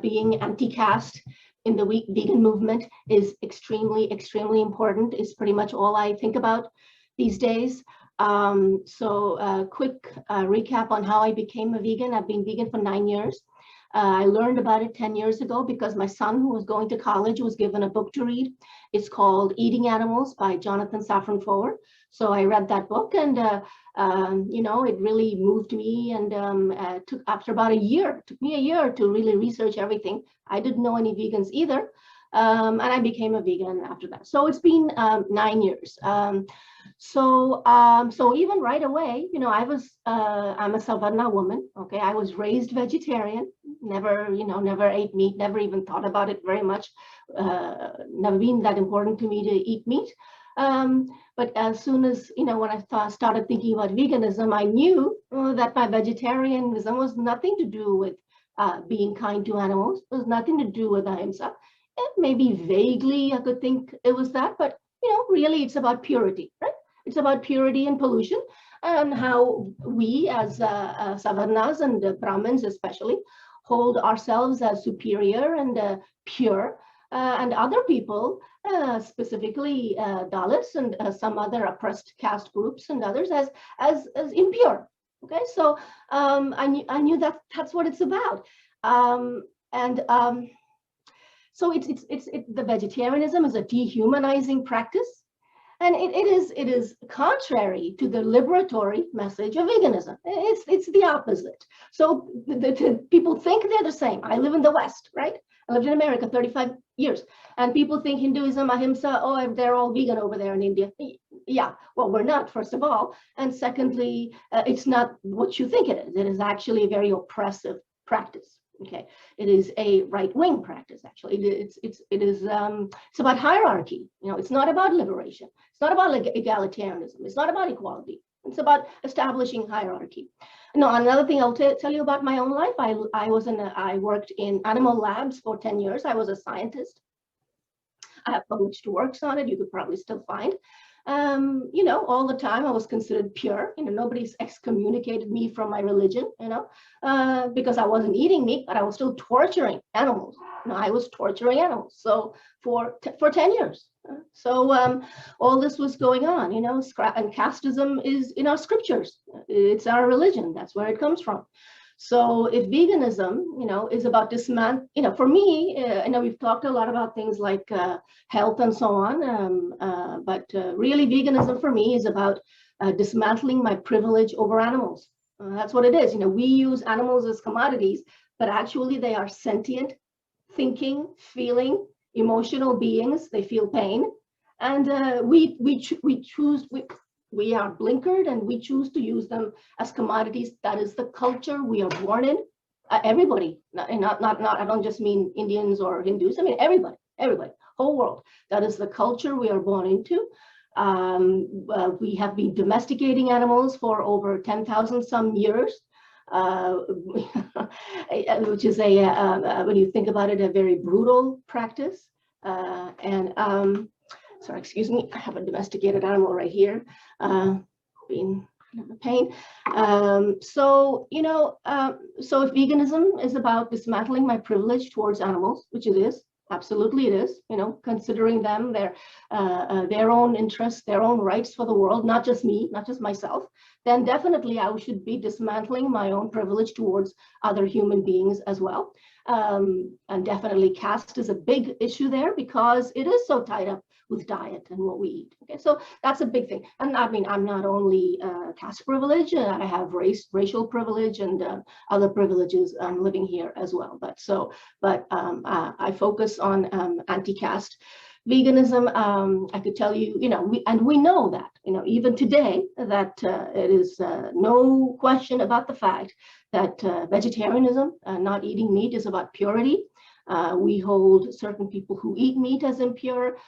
being anti-caste in the vegan movement is extremely, extremely important. It's pretty much all I think about these days. Quick recap on how I became a vegan. I've been vegan for 9 years. I learned about it 10 years ago because my son, who was going to college, was given a book to read. It's called Eating Animals by Jonathan Safran Foer. So I read that book, and you know, it really moved me. And after about a year, it took me a year to really research everything. I didn't know any vegans either, and I became a vegan after that. So it's been 9 years. So even right away, you know, I'm a Savarna woman. Okay, I was raised vegetarian. Never ate meat. Never even thought about it very much. Never been that important to me to eat meat. But as soon as, you know, when I started thinking about veganism, I knew that my vegetarianism was nothing to do with being kind to animals. It was nothing to do with ahimsa. Maybe vaguely I could think it was that, but you know, really it's about purity, right? It's about purity and pollution, and how we as Savarnas and Brahmins especially hold ourselves as superior and pure, and other people, specifically Dalits and some other oppressed caste groups and others as impure. Okay, so I knew that that's what it's about, so the vegetarianism is a dehumanizing practice, and it is contrary to the liberatory message of veganism. It's the opposite. So the people think they're the same. I live in the West, right? I lived in America 35 years, and people think Hinduism, ahimsa, oh, they're all vegan over there in India. Yeah, well, we're not, first of all, and secondly, it's not what you think it is. It is actually a very oppressive practice. Okay, it is a right-wing practice. Actually, it's about hierarchy. You know, it's not about liberation. It's not about egalitarianism. It's not about equality. It's about establishing hierarchy. No, another thing I'll tell you about my own life. I worked in animal labs for 10 years. I was a scientist. I have published works on it. You could probably still find. You know, all the time I was considered pure. You know, nobody's excommunicated me from my religion, you know, because I wasn't eating meat, but I was still torturing animals. You know, I was torturing animals. So for 10 years. So all this was going on, you know, and casteism is in our scriptures. It's our religion. That's where it comes from. So if veganism, you know, is about dismantling, you know, for me, I know we've talked a lot about things like health and so on, but really veganism for me is about dismantling my privilege over animals. That's what it is. You know, we use animals as commodities, but actually they are sentient, thinking, feeling, emotional beings. They feel pain, and we are blinkered, and we choose to use them as commodities. That is the culture we are born in. Everybody, not I don't just mean Indians or Hindus. I mean everybody, whole world. That is the culture we are born into. We have been domesticating animals for over 10,000 some years. which is when you think about it, a very brutal practice. Sorry, excuse me, I have a domesticated animal right here, being kind of a pain. So if veganism is about dismantling my privilege towards animals, which it is, absolutely it is, considering them, their own interests, their own rights for the world, not just me, not just myself, then definitely I should be dismantling my own privilege towards other human beings as well. And definitely caste is a big issue there because it is so tied up with diet and what we eat. Okay, so that's a big thing. And I mean, I'm not only caste privilege, I have racial privilege and other privileges living here as well. But I focus on anti-caste veganism. I could tell you, we know that, even today, that it is no question about the fact that vegetarianism, not eating meat, is about purity. We hold certain people who eat meat as impure.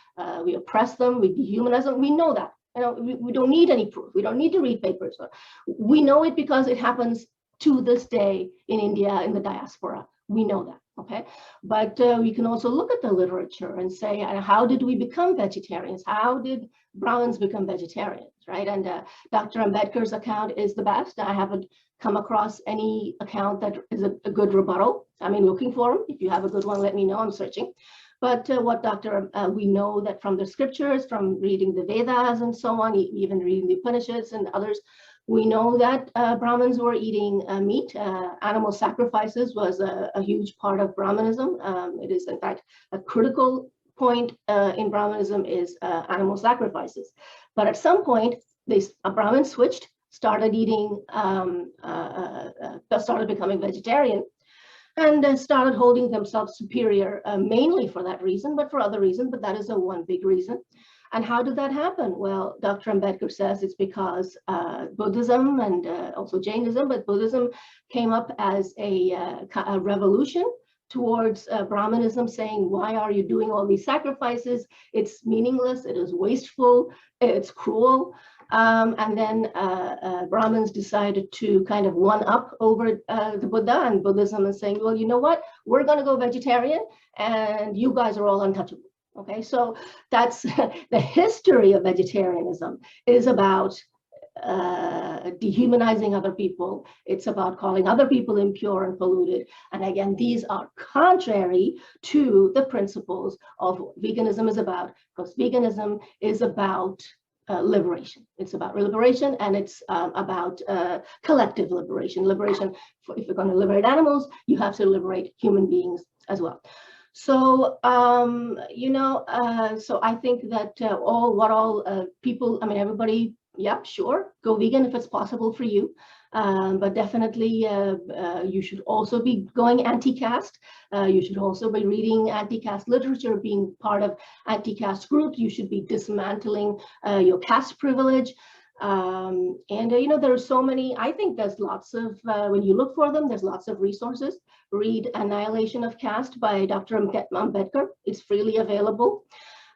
We oppress them. We dehumanize them. We know that. We don't need any proof. We don't need to read papers. We know it because it happens to this day in India, in the diaspora. We know that. Okay, but we can also look at the literature and say, how did we become vegetarians? How did Brahmins become vegetarians, right? And Dr. Ambedkar's account is the best. I haven't come across any account that is a good rebuttal. I mean, looking for them. If you have a good one, let me know. I'm searching. But we know that from the scriptures, from reading the Vedas and so on, even reading the Upanishads and others, we know that Brahmins were eating meat. Animal sacrifices was a huge part of Brahmanism. It is, in fact, a critical point in Brahmanism is animal sacrifices. But at some point, Brahmins switched, started eating, started becoming vegetarian, and started holding themselves superior, mainly for that reason, but for other reasons. But that is one big reason. And how did that happen? Well, Dr. Ambedkar says it's because Buddhism and also Jainism, but Buddhism came up as a revolution towards Brahmanism, saying, why are you doing all these sacrifices? It's meaningless, it is wasteful, it's cruel. And then Brahmins decided to kind of one-up over the Buddha and Buddhism and saying, well, you know what? We're going to go vegetarian and you guys are all untouchable. Okay, so that's the history of vegetarianism is about dehumanizing other people. It's about calling other people impure and polluted. And again, these are contrary to the principles of what veganism is about, because veganism is about liberation. It's about liberation, and it's about collective liberation. Liberation, if you're going to liberate animals, you have to liberate human beings as well. So, so I think that people, everybody, yeah, sure, go vegan if it's possible for you. But definitely you should also be going anti-caste. You should also be reading anti-caste literature, being part of anti-caste groups. You should be dismantling your caste privilege. There are so many, I think there's lots of, when you look for them, there's lots of resources. Read Annihilation of Caste by Dr. Ambedkar. It's freely available.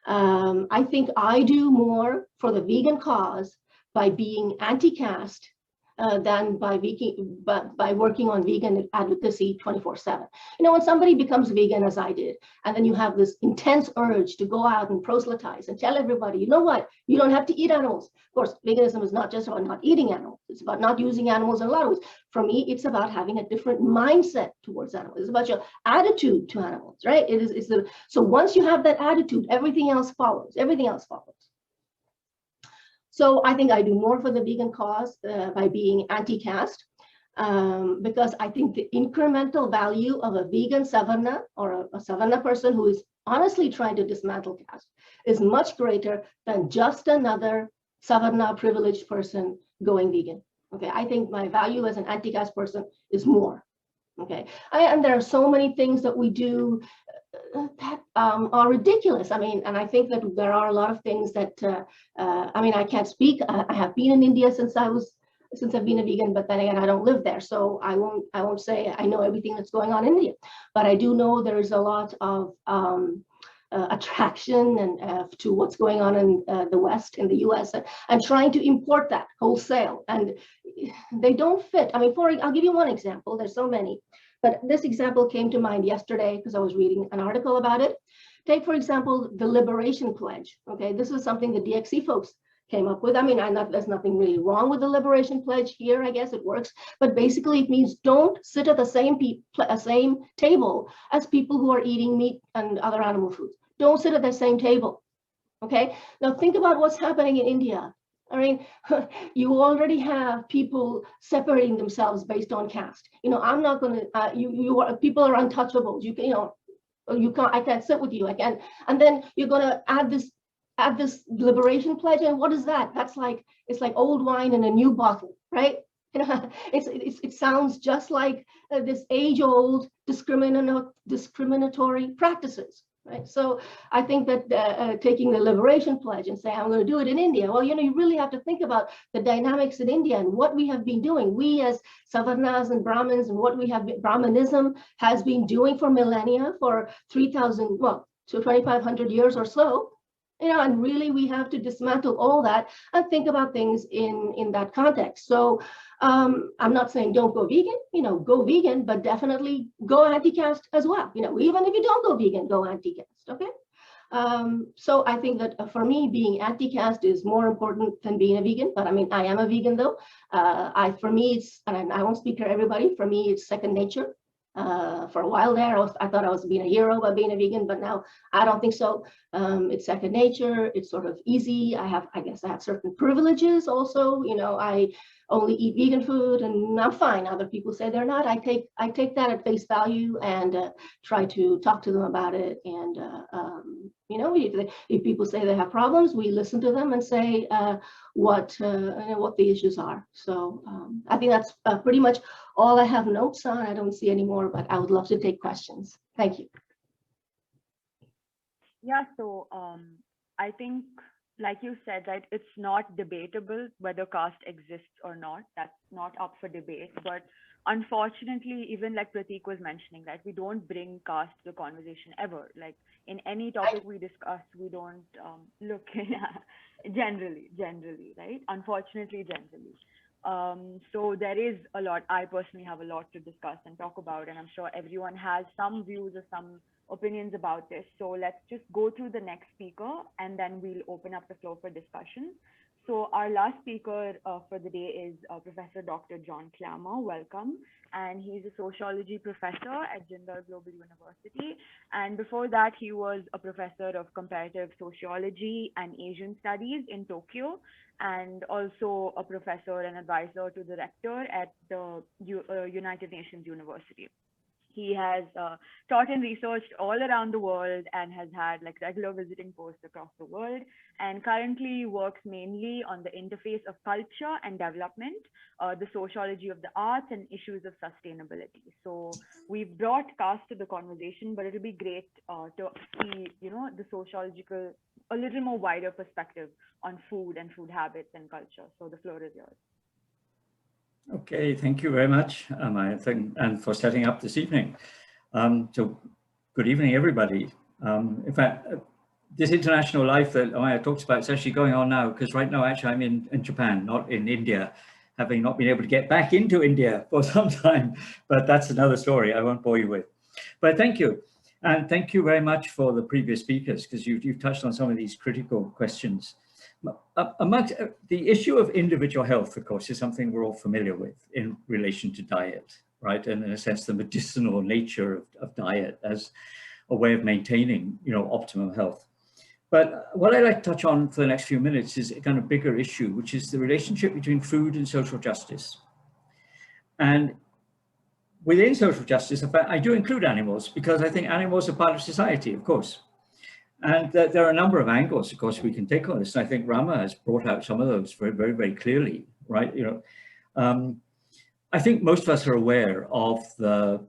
I think I do more for the vegan cause by being anti-caste than by working on vegan advocacy 24/7. When somebody becomes vegan, as I did, and then you have this intense urge to go out and proselytize and tell everybody, you know what, you don't have to eat animals. Of course, veganism is not just about not eating animals. It's about not using animals in a lot of ways. For me, it's about having a different mindset towards animals. It's about your attitude to animals, right? So once you have that attitude, everything else follows. Everything else follows. So I think I do more for the vegan cause by being anti-caste, because I think the incremental value of a vegan Savarna or a Savarna person who is honestly trying to dismantle caste is much greater than just another Savarna privileged person going vegan. Okay, I think my value as an anti-caste person is more. Okay, and there are so many things that we do that are ridiculous. And I think that there are a lot of things that, I can't speak. I have been in India since I've been a vegan, but then again, I don't live there. So I won't say I know everything that's going on in India, but I do know there's a lot of attraction and to what's going on in the West, in the US, and trying to import that wholesale. And they don't fit. I mean, I'll give you one example. There's so many, but this example came to mind yesterday because I was reading an article about it. Take, for example, the Liberation Pledge. Okay, this is something the DXC folks came up with. I mean, there's nothing really wrong with the Liberation Pledge here. I guess it works, but basically it means don't sit at the same table as people who are eating meat and other animal foods. Don't sit at the same table. Okay. Now think about what's happening in India. I mean, you already have people separating themselves based on caste. You know, I'm not going to. People are untouchables. You can, you can't. I can't sit with you. I can't. And then you're going to add this Liberation Pledge, and what is that? That's like, it's like old wine in a new bottle, right? You know, it sounds just like this age-old discriminatory practices, right? So I think that taking the Liberation Pledge and saying I'm going to do it in India, well, you know, you really have to think about the dynamics in India and what we have been doing. We as Savarnas and Brahmins, and what we have, Brahmanism has been doing for millennia, for 3,000, well, to 2,500 years or so. You know, and really we have to dismantle all that and think about things in that context. So I'm not saying don't go vegan, you know, go vegan, but definitely go anti-caste as well. You know, even if you don't go vegan, go anti-caste, okay? So I think that for me, being anti-caste is more important than being a vegan, but I mean, I am a vegan though. For me, it's, and I won't speak for everybody, for me, it's second nature. For a while there, I thought I was being a hero by being a vegan, but now I don't think so. It's second nature. It's sort of easy. I guess I have certain privileges also. You know, I only eat vegan food and I'm fine. Other people say they're not. I take that at face value and try to talk to them about it. And you know, if people say they have problems, we listen to them and say what the issues are. So I think that's pretty much all I have notes on. I don't see any more, but I would love to take questions. Thank you. Yeah, so I think, like you said, right, it's not debatable whether caste exists or not. That's not up for debate. But unfortunately, even like Pratik was mentioning, right, we don't bring caste to the conversation ever. Like in any topic we discuss, we don't look generally, right? Unfortunately, generally. So there is a lot. I personally have a lot to discuss and talk about, and I'm sure everyone has some views or some opinions about this. So let's just go through the next speaker and then we'll open up the floor for discussion. So our last speaker for the day is Professor Dr. John Clammer. Welcome. And he's a sociology professor at Jindal Global University. And before that, he was a professor of comparative sociology and Asian studies in Tokyo, and also a professor and advisor to the rector at the United Nations University. He has taught and researched all around the world and has had like regular visiting posts across the world, and currently works mainly on the interface of culture and development, the sociology of the arts, and issues of sustainability. So we've brought caste to the conversation, but it'll be great to see, you know, the sociological, a little more wider perspective on food and food habits and culture. So the floor is yours. Okay, thank you very much, and for setting up this evening. So good evening, everybody. In fact, this international life that Maya talks about is actually going on now, because right now, actually, I'm in Japan, not in India, having not been able to get back into India for some time, but that's another story I won't bore you with. But thank you. And thank you very much for the previous speakers, because you've touched on some of these critical questions. Amongst the issue of individual health, of course, is something we're all familiar with in relation to diet, right? And in a sense, the medicinal nature of diet as a way of maintaining, you know, optimum health. But what I'd like to touch on for the next few minutes is a kind of bigger issue, which is the relationship between food and social justice. And within social justice, in fact, I do include animals, because I think animals are part of society, of course. And there are a number of angles, of course, we can take on this. And I think Rama has brought out some of those very, very, very clearly, right? You know, I think most of us are aware of the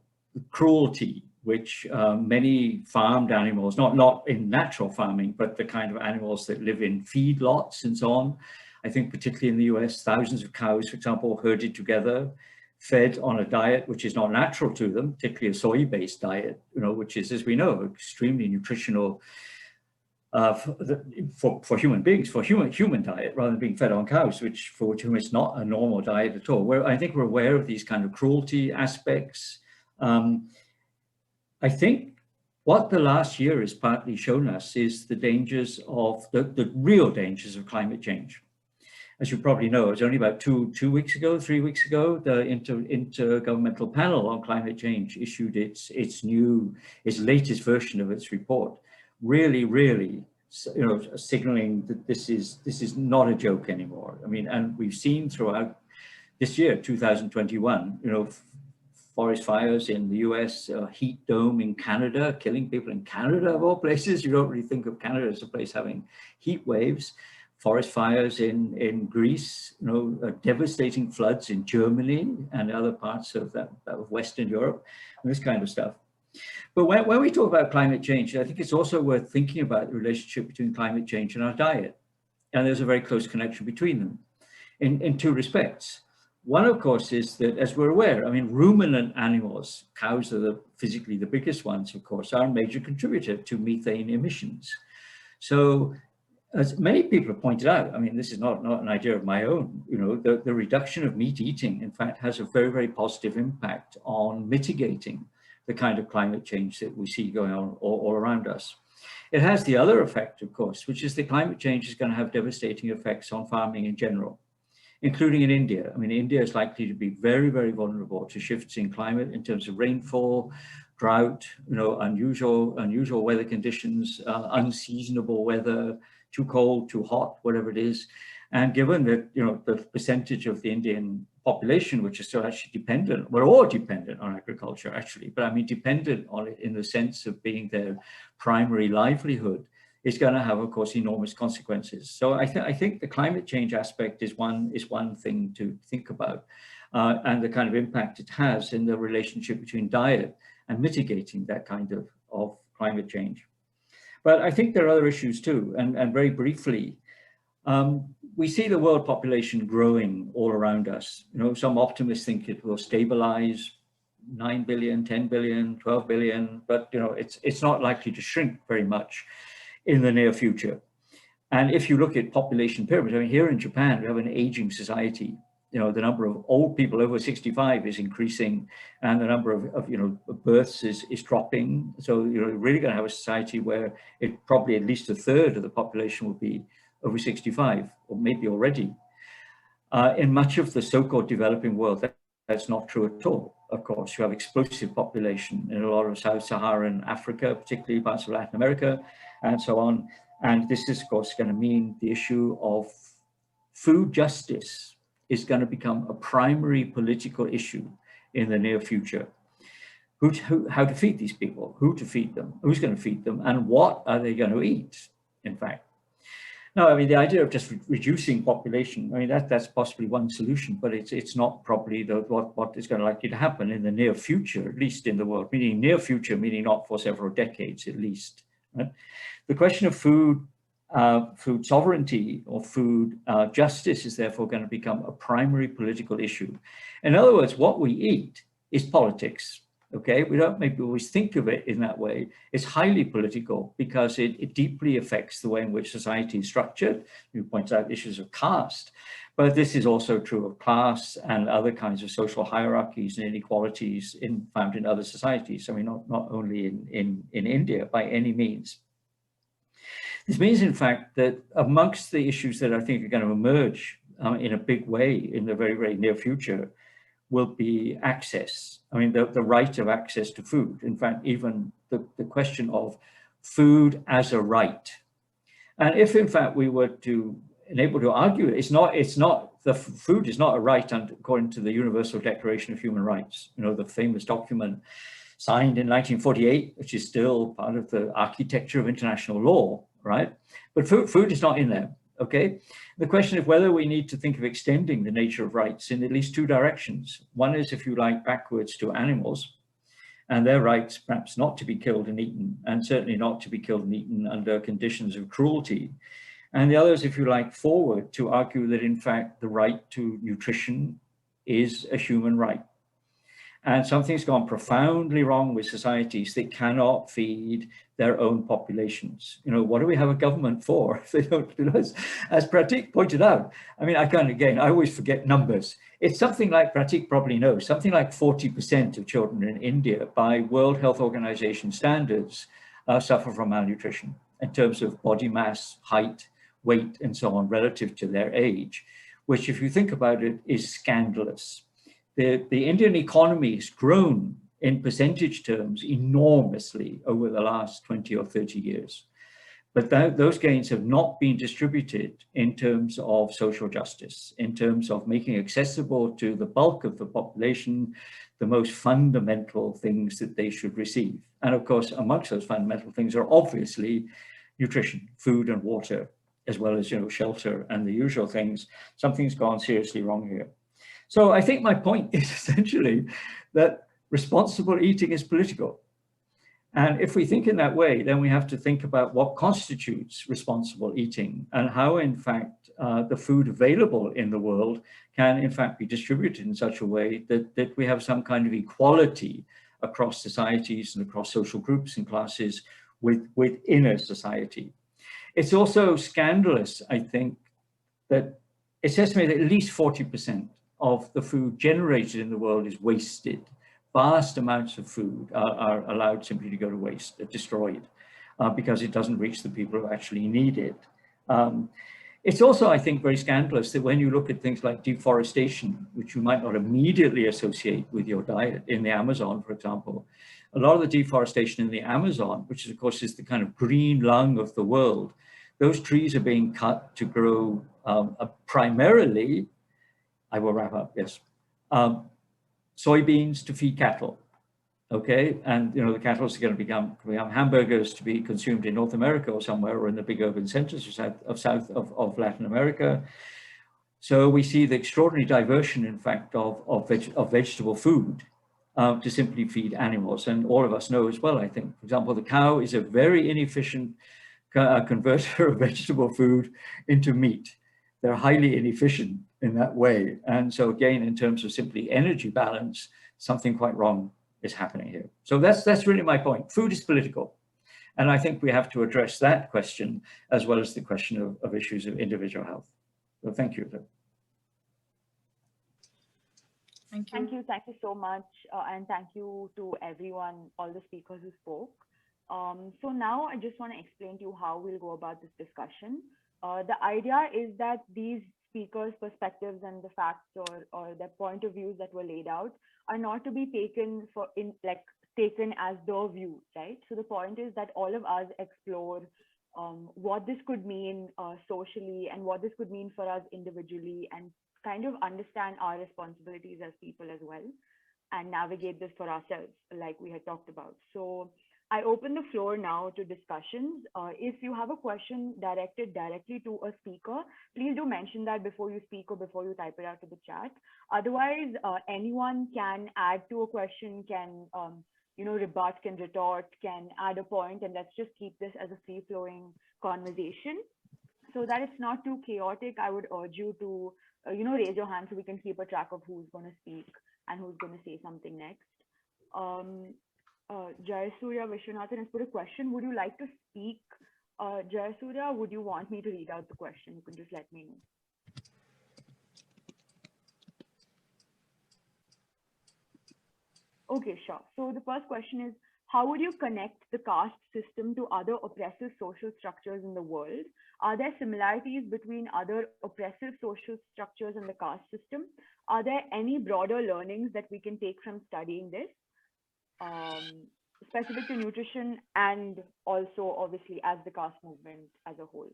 cruelty which many farmed animals, not in natural farming, but the kind of animals that live in feedlots and so on. I think particularly in the US, thousands of cows, for example, herded together, fed on a diet which is not natural to them, particularly a soy-based diet, you know, which is, as we know, extremely nutritional, for human beings, for human diet, rather than being fed on cows, for whom it's not a normal diet at all. I think we're aware of these kind of cruelty aspects. I think what the last year has partly shown us is the dangers of the real dangers of climate change. As you probably know, it was only about 3 weeks ago, the Intergovernmental Panel on Climate Change issued its latest version of its report, really, signaling that this is not a joke anymore. I mean, and we've seen throughout this year, 2021, forest fires in the US, heat dome in Canada, killing people in Canada of all places. You don't really think of Canada as a place having heat waves. Forest fires in Greece, devastating floods in Germany and other parts of Western Europe, and this kind of stuff. But when we talk about climate change, I think it's also worth thinking about the relationship between climate change and our diet. And there's a very close connection between them in two respects. One, of course, is that, as we're aware, I mean, ruminant animals, cows are physically the biggest ones, of course, are a major contributor to methane emissions. So, as many people have pointed out, I mean, this is not an idea of my own, the reduction of meat eating, in fact, has a very, very positive impact on mitigating the kind of climate change that we see going on all around us. It has the other effect, of course, which is that climate change is going to have devastating effects on farming in general, including in India. I mean, India is likely to be very, very vulnerable to shifts in climate in terms of rainfall, drought, unusual weather conditions, unseasonable weather, too cold, too hot, whatever it is. And given that, the percentage of the Indian population, which is still actually dependent, we're all dependent on agriculture actually, but I mean dependent on it in the sense of being their primary livelihood, is going to have, of course, enormous consequences. So I think the climate change aspect is one thing to think about, and the kind of impact it has in the relationship between diet and mitigating that kind of climate change. But I think there are other issues too, and very briefly, we see the world population growing all around us. Some optimists think it will stabilize 9 billion, 10 billion, 12 billion, but it's not likely to shrink very much in the near future. And if you look at population pyramids, I mean, here in Japan, we have an aging society. The number of old people over 65 is increasing, and the number of births is dropping. So you're really going to have a society where it probably at least a third of the population will be over 65, or maybe already. In much of the so-called developing world, that's not true at all. Of course, you have explosive population in a lot of Sub-Saharan Africa, particularly parts of Latin America, and so on. And this is, of course, going to mean the issue of food justice is going to become a primary political issue in the near future. How to feed these people, who to feed them, who's going to feed them, and what are they going to eat, in fact. Now, I mean, the idea of just reducing population, I mean, that's possibly one solution, but it's not probably what is going to likely to happen in the near future, at least in the world, meaning near future, meaning not for several decades at least. Right? The question of food sovereignty or food justice is therefore going to become a primary political issue. In other words, what we eat is politics. Okay, we don't maybe always think of it in that way. It's highly political because it deeply affects the way in which society is structured. You point out issues of caste, but this is also true of class and other kinds of social hierarchies and inequalities found in other societies. I mean, not only in India by any means. This means, in fact, that amongst the issues that I think are going to emerge in a big way in the very, very near future will be access. I mean, the right of access to food. In fact, even the question of food as a right. And if, in fact, we were to enable to argue it, the food is not a right according to the Universal Declaration of Human Rights, the famous document signed in 1948, which is still part of the architecture of international law, right? But food is not in there, okay? The question of whether we need to think of extending the nature of rights in at least two directions. One is, if you like, backwards to animals and their rights perhaps not to be killed and eaten, and certainly not to be killed and eaten under conditions of cruelty. And the other is, if you like, forward to argue that in fact the right to nutrition is a human right. And something's gone profoundly wrong with societies that cannot feed their own populations. You know, what do we have a government for if they don't do this? As Pratik pointed out, I mean, I always forget numbers. It's something like, Pratik probably knows, something like 40% of children in India by World Health Organization standards suffer from malnutrition in terms of body mass, height, weight, and so on relative to their age, which if you think about it is scandalous. The Indian economy has grown in percentage terms enormously over the last 20 or 30 years. But those gains have not been distributed in terms of social justice, in terms of making accessible to the bulk of the population the most fundamental things that they should receive. And of course, amongst those fundamental things are obviously nutrition, food and water, as well as, you know, shelter and the usual things. Something's gone seriously wrong here. So I think my point is essentially that responsible eating is political. And if we think in that way, then we have to think about what constitutes responsible eating and how, in fact, the food available in the world can, in fact, be distributed in such a way that we have some kind of equality across societies and across social groups and classes within a society. It's also scandalous, I think, that it's estimated that at least 40% of the food generated in the world is wasted. Vast amounts of food are allowed simply to go to waste, destroyed, because it doesn't reach the people who actually need it. It's also, I think, very scandalous that when you look at things like deforestation, which you might not immediately associate with your diet in the Amazon, for example, a lot of the deforestation in the Amazon, which of course is the kind of green lung of the world, those trees are being cut to grow primarily, I will wrap up, yes, soybeans to feed cattle, okay? And, you know, the cattle are going to become hamburgers to be consumed in North America or somewhere, or in the big urban centers of Latin America. So we see the extraordinary diversion, in fact, of vegetable food to simply feed animals. And all of us know as well, I think, for example, the cow is a very inefficient converter of vegetable food into meat. They're highly inefficient in that way. And so again, in terms of simply energy balance, something quite wrong is happening here. So that's really my point. Food is political. And I think we have to address that question as well as the question of issues of individual health. So thank you. Thank you so much. And thank you to everyone, all the speakers who spoke. So now I just want to explain to you how we'll go about this discussion. The idea is that these speakers' perspectives and the facts or the point of views that were laid out are not to be taken taken as their view, right? So the point is that all of us explore what this could mean socially and what this could mean for us individually, and kind of understand our responsibilities as people as well, and navigate this for ourselves, like we had talked about. So I open the floor now to discussions. If you have a question directed directly to a speaker, please do mention that before you speak or before you type it out to the chat. Otherwise, anyone can add to a question, can rebut, can retort, can add a point, and let's just keep this as a free-flowing conversation. So that it's not too chaotic, I would urge you to raise your hand so we can keep a track of who's going to speak and who's going to say something next. Jayasuriya Vishwanathan has put a question. Would you like to speak, Jayasuriya? Would you want me to read out the question? You can just let me know. Okay, sure. So the first question is, how would you connect the caste system to other oppressive social structures in the world? Are there similarities between other oppressive social structures and the caste system? Are there any broader learnings that we can take from studying this? Specific to nutrition and also obviously as the caste movement as a whole.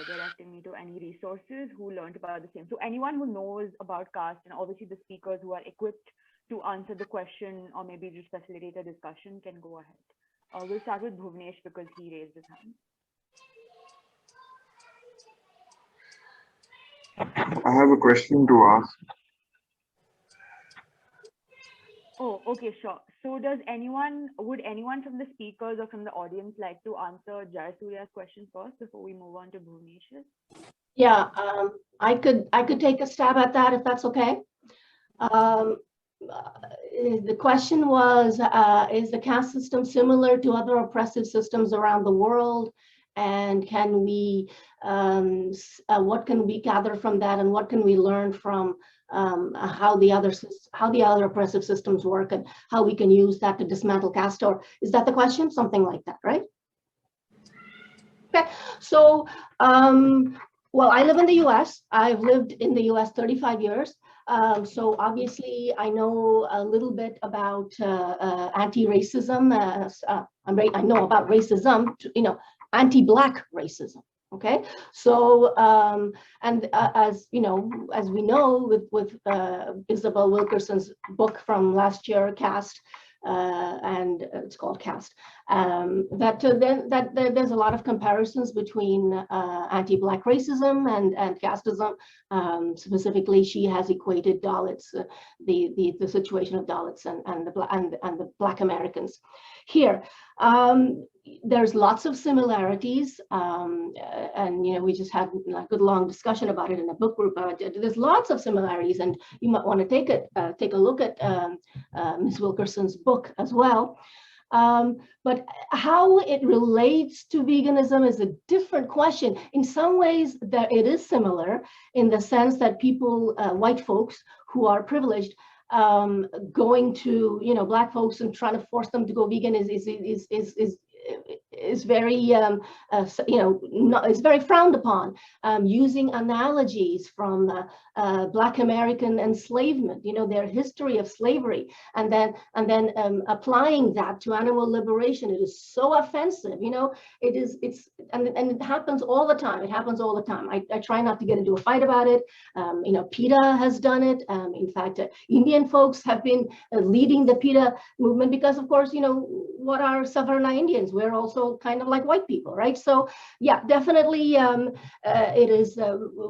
Directing me to any resources who learned about the same. So anyone who knows about caste, and obviously the speakers who are equipped to answer the question or maybe just facilitate a discussion can go ahead. We'll start with Bhuvnesh because he raised his hand. I have a question to ask. Oh, okay, sure. So would anyone from the speakers or from the audience like to answer Jayasuriya's question first before we move on to Bhuvnesh's? Yeah, I could take a stab at that if that's okay. the question was, is the caste system similar to other oppressive systems around the world? And can we, what can we gather from that, and what can we learn from how the other oppressive systems work, and how we can use that to dismantle caste? Or is that the question? Something like that, right? Okay, so, well, I live in the US. I've lived in the US 35 years. So obviously I know a little bit about anti-racism. I know about racism, anti-Black racism. Okay, so as you know, as we know, with Isabel Wilkerson's book from last year, Caste, and it's called Caste, that there's a lot of comparisons between anti-Black racism and casteism. Specifically, she has equated Dalits, the situation of Dalits and the Black Americans here. There's lots of similarities, and we just had a good long discussion about it in a book group. There's lots of similarities, and you might want to take a look at Ms. Wilkerson's book as well. But how it relates to veganism is a different question. In some ways, it is similar in the sense that people, white folks who are privileged, going to Black folks and trying to force them to go vegan is very is very frowned upon. Using analogies from Black American enslavement, their history of slavery, and then applying that to animal liberation, it is so offensive. And it happens all the time. It happens all the time. I try not to get into a fight about it. PETA has done it. In fact, Indian folks have been leading the PETA movement because, of course, what are Savarna Indians? We're also kind of like white people, right? So yeah, definitely it is,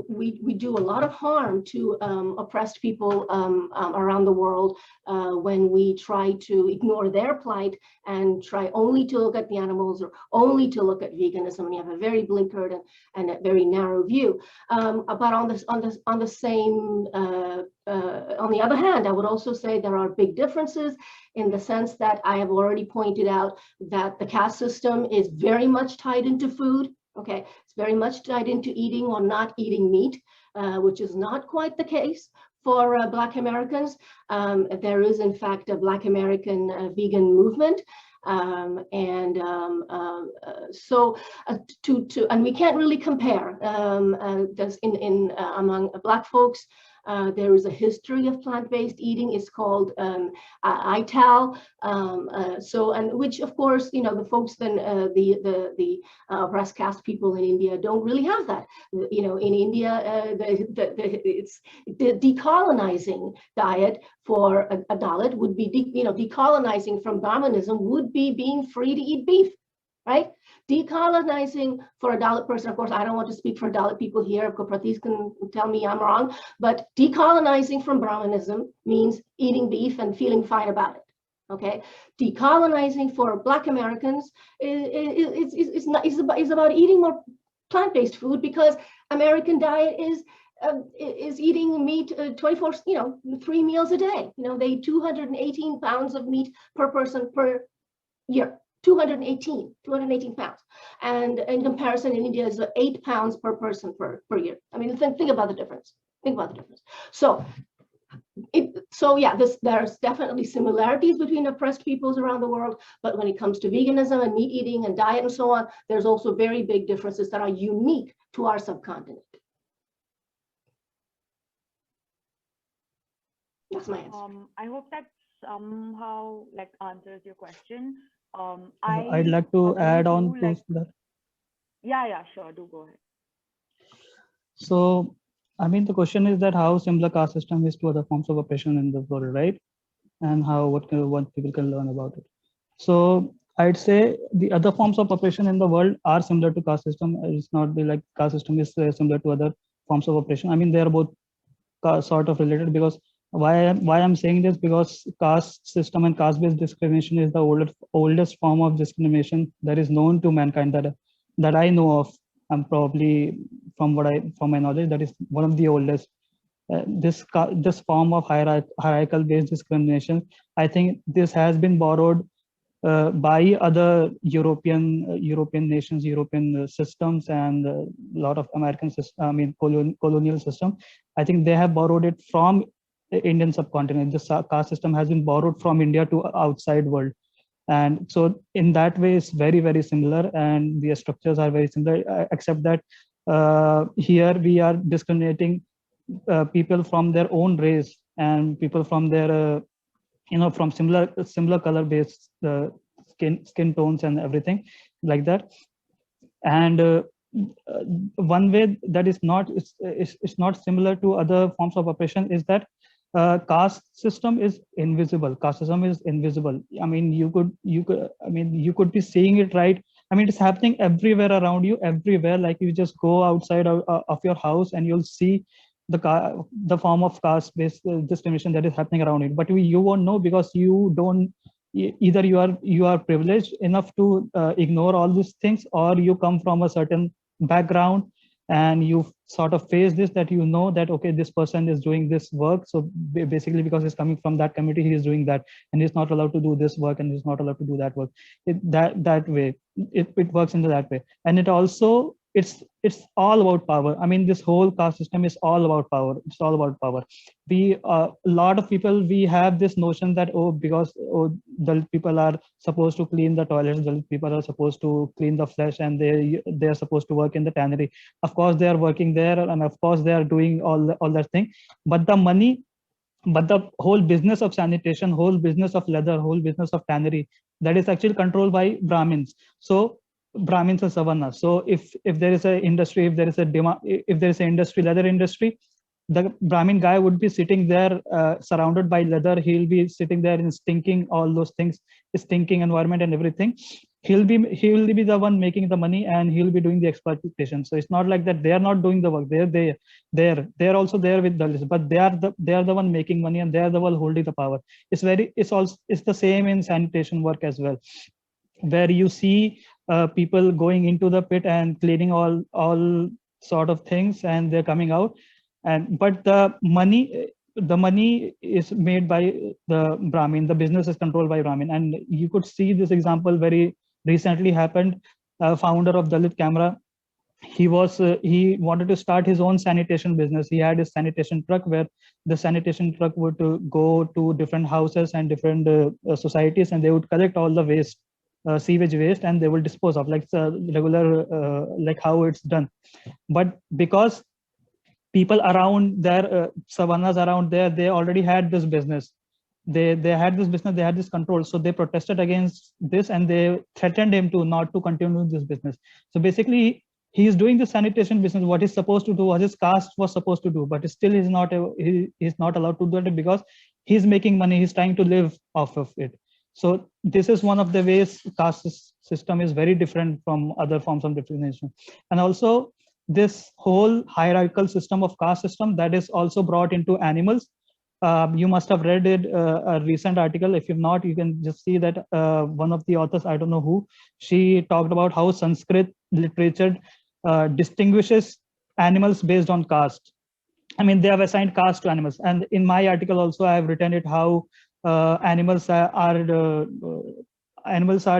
we do a lot of harm to oppressed people around the world when we try to ignore their plight and try only to look at the animals or only to look at veganism, and you have a very blinkered and a very narrow view. But on the other hand, I would also say there are big differences in the sense that I have already pointed out that the caste system is very much tied into food. Okay, it's very much tied into eating or not eating meat, which is not quite the case for Black Americans. There is, in fact, a Black American vegan movement. And we can't really compare. Among Black folks, there is a history of plant-based eating. It's called ITAL. And which, of course, the folks then the oppressed caste people in India don't really have that. In India, it's the decolonizing diet for a Dalit would be, decolonizing from Brahmanism would be being free to eat beef, right? Decolonizing for a Dalit person, of course, I don't want to speak for Dalit people here, Pratik can tell me I'm wrong, but decolonizing from Brahmanism means eating beef and feeling fine about it, okay? Decolonizing for Black Americans is about eating more plant-based food, because American diet is eating meat 24, 3 meals a day. They eat 218 pounds of meat per person per year. 218 pounds, and in comparison in India is 8 pounds per person per year. I mean, think about the difference. So yeah, there's definitely similarities between oppressed peoples around the world, but when it comes to veganism and meat eating and diet and so on, there's also very big differences that are unique to our subcontinent. That's my answer. I hope that somehow answers your question. I'd like to add on to that. Yeah, sure, do go ahead. So, I mean, the question is that how similar caste system is to other forms of oppression in the world, right? And what people can learn about it. So I'd say the other forms of oppression in the world are similar to caste system. It's not like caste system is similar to other forms of oppression. I mean, they are both sort of related, because why I'm saying this, because caste system and caste-based discrimination is the oldest form of discrimination that is known to mankind that I know of. And probably from my knowledge, that is one of the oldest. this form of hierarchical based discrimination, I think this has been borrowed by other European nations, European systems, and a lot of American colonial system. I think they have borrowed it from the Indian subcontinent. This caste system has been borrowed from India to outside world. And so in that way, it's very, very similar, and the structures are very similar, except that here we are discriminating people from their own race and people from their, from similar color based skin tones and everything like that. And one way that is not, it's not similar to other forms of oppression is that caste system is invisible. Caste system is invisible. I mean, you could be seeing it, right? I mean, it's happening everywhere around you, everywhere. Like you just go outside of your house and you'll see the form of caste-based discrimination that is happening around it. But you won't know because you don't. Either you are privileged enough to ignore all these things, or you come from a certain background and you sort of face this, that you know that, okay, this person is doing this work, so basically because he's coming from that community, he is doing that, and he's not allowed to do this work, and he's not allowed to do that work. That way it works into that way. And it also, it's all about power. I mean, this whole caste system is all about power. It's all about power. We a lot of people, we have this notion that, because Dalit people are supposed to clean the toilets, Dalit people are supposed to clean the flesh, and they are supposed to work in the tannery. Of course they are working there, and of course they are doing all that thing, but the money, but the whole business of sanitation, whole business of leather, whole business of tannery, that is actually controlled by Brahmins. So Brahmins are Savarna. So if there is a industry, if there is a industry, leather industry, the Brahmin guy would be sitting there surrounded by leather. He'll be sitting there in stinking, all those things, stinking environment and everything. He will be the one making the money, and he'll be doing the exploitation. So it's not like that they are not doing the work. They're also there with Dalits, but they are the one making money, and they are the one holding the power. It's the same in sanitation work as well, where you see people going into the pit and cleaning all sort of things, and they're coming out, but the money is made by the Brahmin. The business is controlled by Brahmin. And you could see this example very recently happened. Founder of Dalit Camera, he wanted to start his own sanitation business. He had his sanitation truck, where the sanitation truck would go to different houses and different societies, and they would collect all the waste, sewage waste, and they will dispose of like regular, like how it's done. But because people around there, savannas around there, they already had this business. They had this business, they had this control. So they protested against this, and they threatened him to not to continue this business. So basically, he is doing the sanitation business, what he's supposed to do, what his caste was supposed to do, but still he's not allowed to do it because he's making money. He's trying to live off of it. So this is one of the ways caste system is very different from other forms of discrimination. And also this whole hierarchical system of caste system, that is also brought into animals. You must have read it, a recent article. If you've not, you can just see that one of the authors, I don't know who, she talked about how Sanskrit literature distinguishes animals based on caste. I mean, they have assigned caste to animals. And in my article also, I have written it how animals are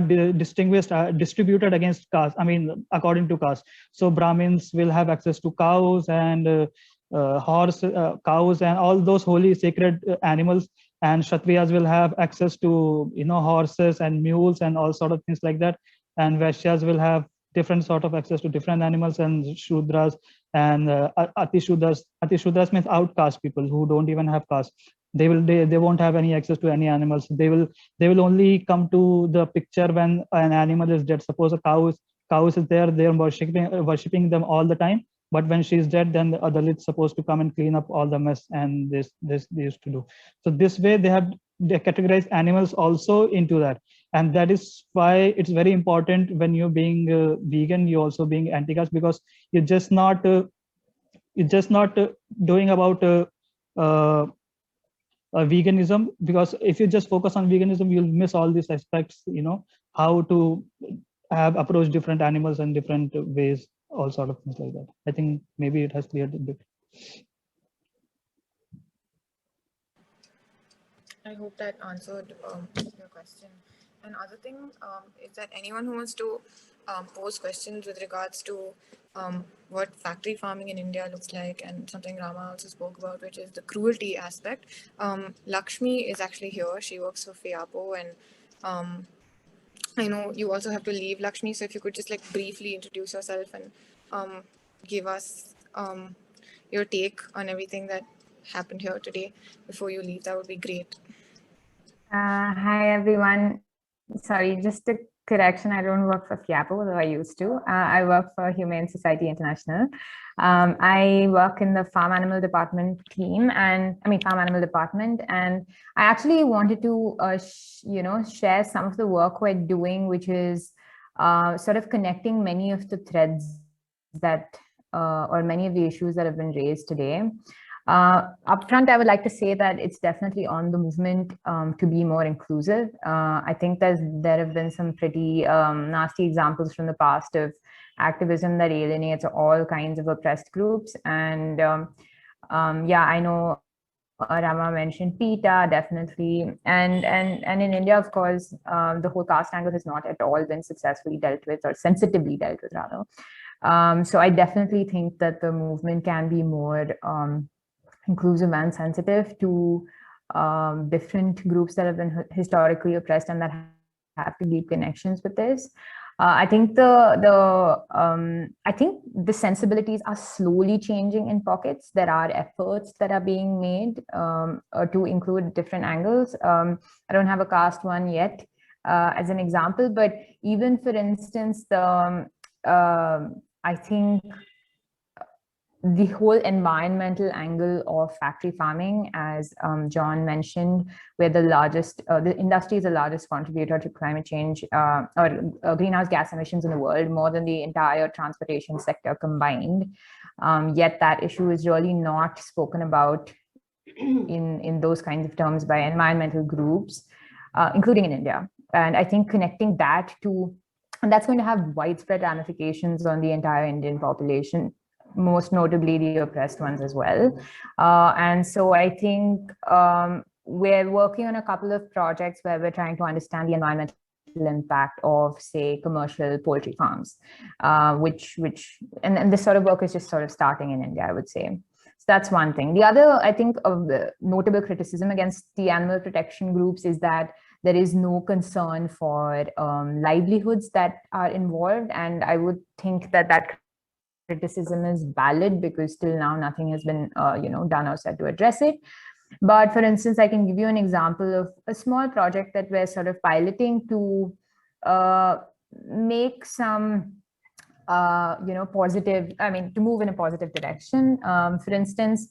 distinguished, distributed against caste. I mean, according to caste. So Brahmins will have access to cows and cows and all those holy sacred animals, and Kshatriyas will have access to horses and mules and all sort of things like that, and Vaishyas will have different sort of access to different animals, and Shudras and Atishudras means outcast people who don't even have caste. They won't have any access to any animals. They will only come to the picture when an animal is dead. Suppose a cow is there, they're worshipping them all the time. But when she's dead, then the Dalit supposed to come and clean up all the mess, and this they used to do. So this way they categorize animals also into that, and that is why it's very important when you're being vegan, you're also being anti-caste, because you're just not doing about veganism, because if you just focus on veganism, you'll miss all these aspects. How to have approach different animals in different ways. All sort of things like that. I think maybe it has cleared a bit. I hope that answered your question. Another thing is that anyone who wants to pose questions with regards to what factory farming in India looks like, and something Rama also spoke about, which is the cruelty aspect. Lakshmi is actually here. She works for FIAPO, and I know you also have to leave, Lakshmi. So if you could just like briefly introduce yourself and give us your take on everything that happened here today before you leave, that would be great. Hi, everyone. Sorry, just a correction. I don't work for FIAPO, though I used to. I work for HUMANE Society International. I work in the farm animal department team, and farm animal department. And I actually wanted to, share some of the work we're doing, which is sort of connecting many of the threads that, or many of the issues that have been raised today. Upfront, I would like to say that it's definitely on the movement to be more inclusive. I think there have been some pretty nasty examples from the past of activism that alienates all kinds of oppressed groups. And yeah, I know Rama mentioned PETA, definitely. And in India, of course, the whole caste angle has not at all been successfully dealt with, or sensitively dealt with, rather. So I definitely think that the movement can be more inclusive and sensitive to different groups that have been historically oppressed and that have to deep connections with this. I think the sensibilities are slowly changing in pockets. There are efforts that are being made to include different angles. I don't have a caste one yet as an example, but even for instance, I think the whole environmental angle of factory farming, as John mentioned, where the industry is the largest contributor to climate change or greenhouse gas emissions in the world, more than the entire transportation sector combined. Yet that issue is really not spoken about in those kinds of terms by environmental groups, including in India. And I think connecting that to, and that's going to have widespread ramifications on the entire Indian population, most notably the oppressed ones as well. And so I think we're working on a couple of projects where we're trying to understand the environmental impact of, say, commercial poultry farms, and this sort of work is just sort of starting in India, I would say. So that's one thing. The other, I think, of the notable criticism against the animal protection groups is that there is no concern for livelihoods that are involved. And I would think that criticism is valid, because till now nothing has been done outside to address it. But for instance, I can give you an example of a small project that we're sort of piloting to make some positive, to move in a positive direction. For instance,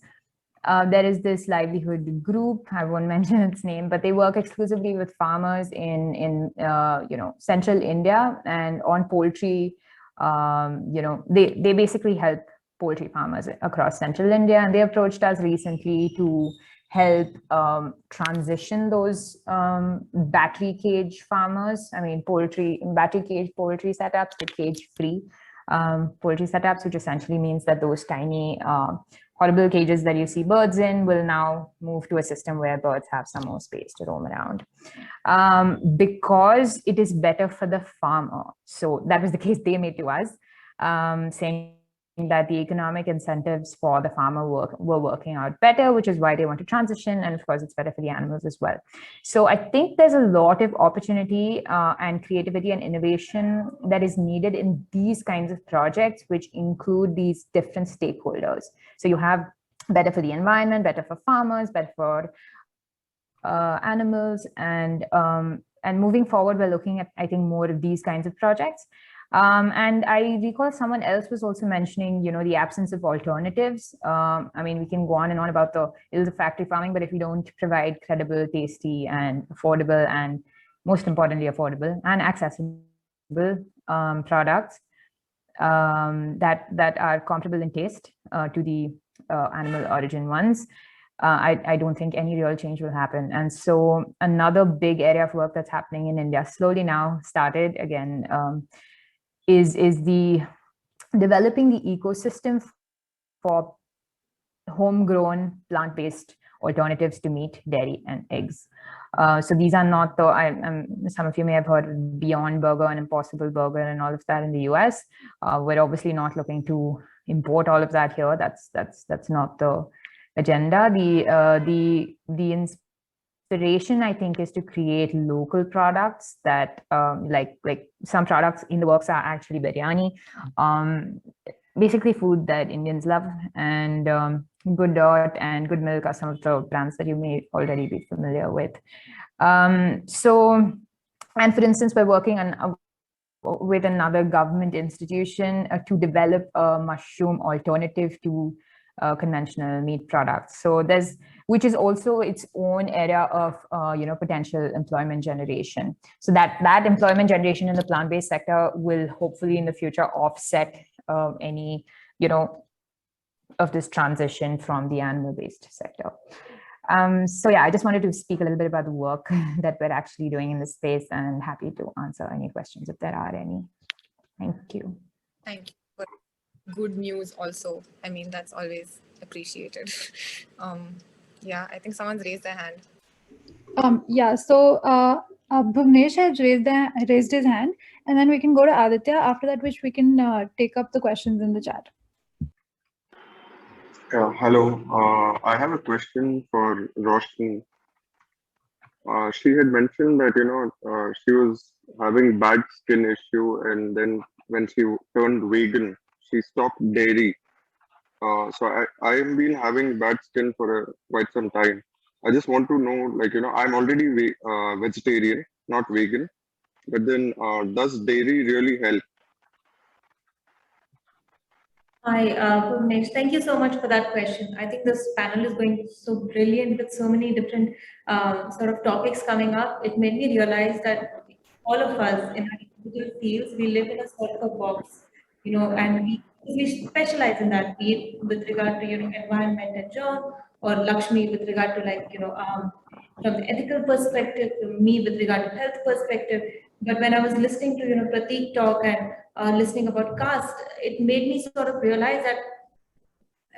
there is this livelihood group, I won't mention its name, but they work exclusively with farmers in central India and on poultry. They basically help poultry farmers across central India, and they approached us recently to help transition those battery cage farmers, battery cage poultry setups to cage-free poultry setups, which essentially means that those tiny horrible cages that you see birds in will now move to a system where birds have some more space to roam around, because it is better for the farmer. So that was the case they made to us, saying that the economic incentives for the farmer were working out better, which is why they want to transition. And of course, it's better for the animals as well. So I think there's a lot of opportunity and creativity and innovation that is needed in these kinds of projects, which include these different stakeholders. So you have better for the environment, better for farmers, better for animals. And moving forward, we're looking at, I think, more of these kinds of projects. And I recall someone else was also mentioning, the absence of alternatives. We can go on and on about the ills of factory farming, but if we don't provide credible, tasty, and affordable, and most importantly, affordable and accessible products that are comparable in taste to the animal origin ones, I don't think any real change will happen. And so another big area of work that's happening in India, slowly now started again, is the developing the ecosystem for homegrown plant-based alternatives to meat, dairy, and eggs. So these are not the, some of you may have heard of Beyond Burger and Impossible Burger and all of that in the US. We're obviously not looking to import all of that here. That's not the agenda. The inspiration, I think, is to create local products that like some products in the works are actually biryani, basically food that Indians love, and Good Dirt and Good Milk are some of the brands that you may already be familiar with. And for instance, we're working on with another government institution to develop a mushroom alternative to conventional meat products. So which is also its own area of potential employment generation. So that employment generation in the plant-based sector will hopefully in the future offset any of this transition from the animal-based sector. So yeah, I just wanted to speak a little bit about the work that we're actually doing in this space, and happy to answer any questions if there are any. Thank you. Thank you for good news also. I mean, that's always appreciated. Yeah, I think someone's raised their hand. Yeah, so Bhuvnesh has raised his hand, and then we can go to Aditya, after that which we can take up the questions in the chat. Hello, I have a question for Roshni. She had mentioned that, she was having bad skin issue, and then when she turned vegan, she stopped dairy. So I have been having bad skin for quite some time. I just want to know, I'm already vegetarian, not vegan, but then does dairy really help? Hi, Bhuvnesh. Thank you so much for that question. I think this panel is going so brilliant with so many different sort of topics coming up. It made me realize that all of us in our individual fields, we live in a sort of a box, and we specialize in that, be it with regard to, environment and job, or Lakshmi with regard to from the ethical perspective, to me with regard to health perspective. But when I was listening to, Prateek talk and listening about caste, it made me sort of realize that,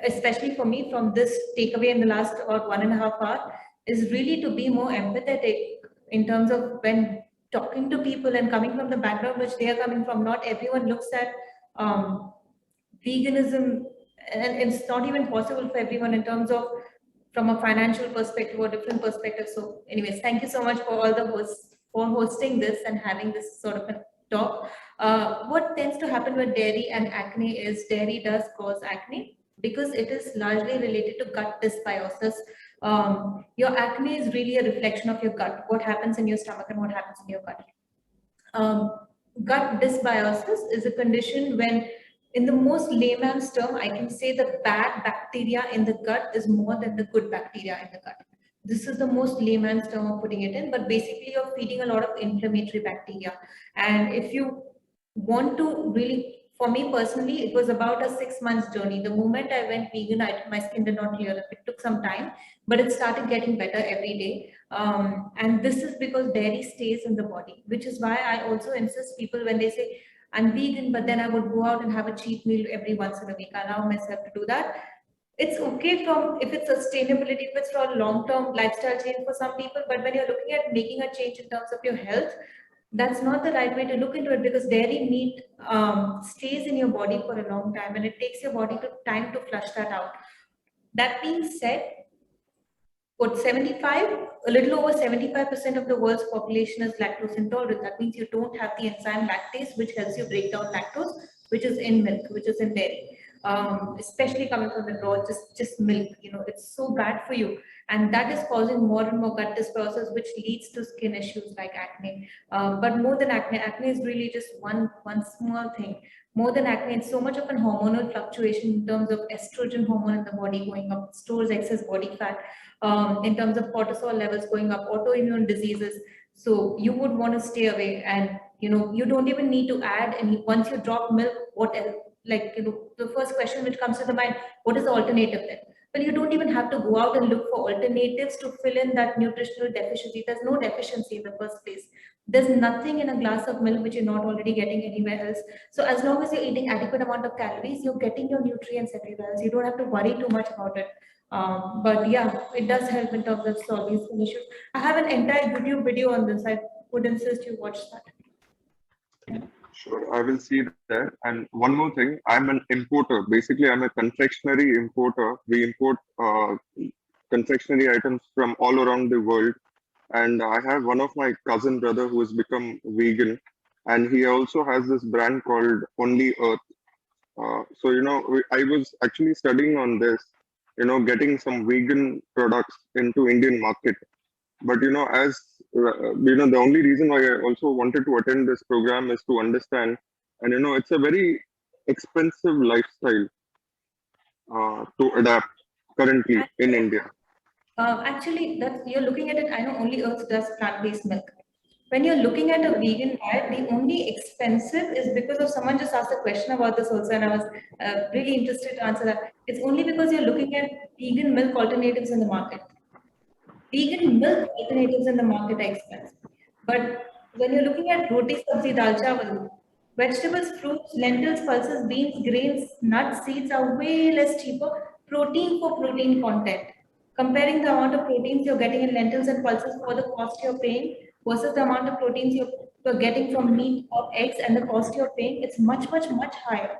especially for me, from this takeaway in the last about 1.5 hours, is really to be more empathetic in terms of when talking to people and coming from the background which they are coming from. Not everyone looks at veganism, and it's not even possible for everyone in terms of from a financial perspective or different perspective. So anyways, thank you so much for all the hosts for hosting this and having this sort of a talk. What tends to happen with dairy and acne is dairy does cause acne because it is largely related to gut dysbiosis. Your acne is really a reflection of your gut, what happens in your stomach and what happens in your gut. Gut dysbiosis is a condition when, in the most layman's term, I can say the bad bacteria in the gut is more than the good bacteria in the gut. This is the most layman's term of putting it in, but basically you're feeding a lot of inflammatory bacteria. And if you want to really, for me personally, it was about a 6 months journey. The moment I went vegan, my skin did not clear up. It took some time, but it started getting better every day. And this is because dairy stays in the body, which is why I also insist people when they say, I'm vegan, but then I would go out and have a cheat meal every once in a week. I allow myself to do that. It's okay if it's sustainability, if it's for a long-term lifestyle change for some people, but when you're looking at making a change in terms of your health, that's not the right way to look into it, because dairy meat stays in your body for a long time and it takes your body time to flush that out. That being said, a little over 75% of the world's population is lactose intolerant. That means you don't have the enzyme lactase, which helps you break down lactose, which is in milk, which is in dairy. Especially coming from the raw, just milk, it's so bad for you. And that is causing more and more gut dysbiosis, which leads to skin issues like acne. But more than acne is really just one small thing. More than acne, it's so much of a hormonal fluctuation in terms of estrogen hormone in the body going up, stores excess body fat, in terms of cortisol levels going up, autoimmune diseases. So you would want to stay away, and you don't even need to add any. Once you drop milk, what else? The first question which comes to the mind, what is the alternative then? Well, you don't even have to go out and look for alternatives to fill in that nutritional deficiency. There's no deficiency in the first place. There's nothing in a glass of milk which you're not already getting anywhere else. So as long as you're eating adequate amount of calories, you're getting your nutrients everywhere else. You don't have to worry too much about it. But yeah, it does help in terms of solving some issues. I have an entire YouTube video on this. I would insist you watch that. Sure, I will see that. And one more thing, I'm an importer. Basically, I'm a confectionery importer. We import confectionery items from all around the world. And I have one of my cousin brother who has become vegan, and he also has this brand called Only Earth. So, I was actually studying on this, getting some vegan products into Indian market. But, as, the only reason why I also wanted to attend this program is to understand, and, it's a very expensive lifestyle to adapt currently in India. Actually, that's you're looking at it. I know Only Earth does plant-based milk. When you're looking at a vegan diet, the only expensive is because of someone just asked a question about this also, and I was really interested to answer that. It's only because you're looking at vegan milk alternatives in the market. Vegan milk alternatives in the market are expensive. But when you're looking at roti, sabzi, dal chawal, vegetables, fruits, lentils, pulses, beans, grains, nuts, seeds are way less cheaper. Protein for protein content. Comparing the amount of proteins you're getting in lentils and pulses for the cost you're paying versus the amount of proteins you're getting from meat or eggs and the cost you're paying, it's much, much, much higher.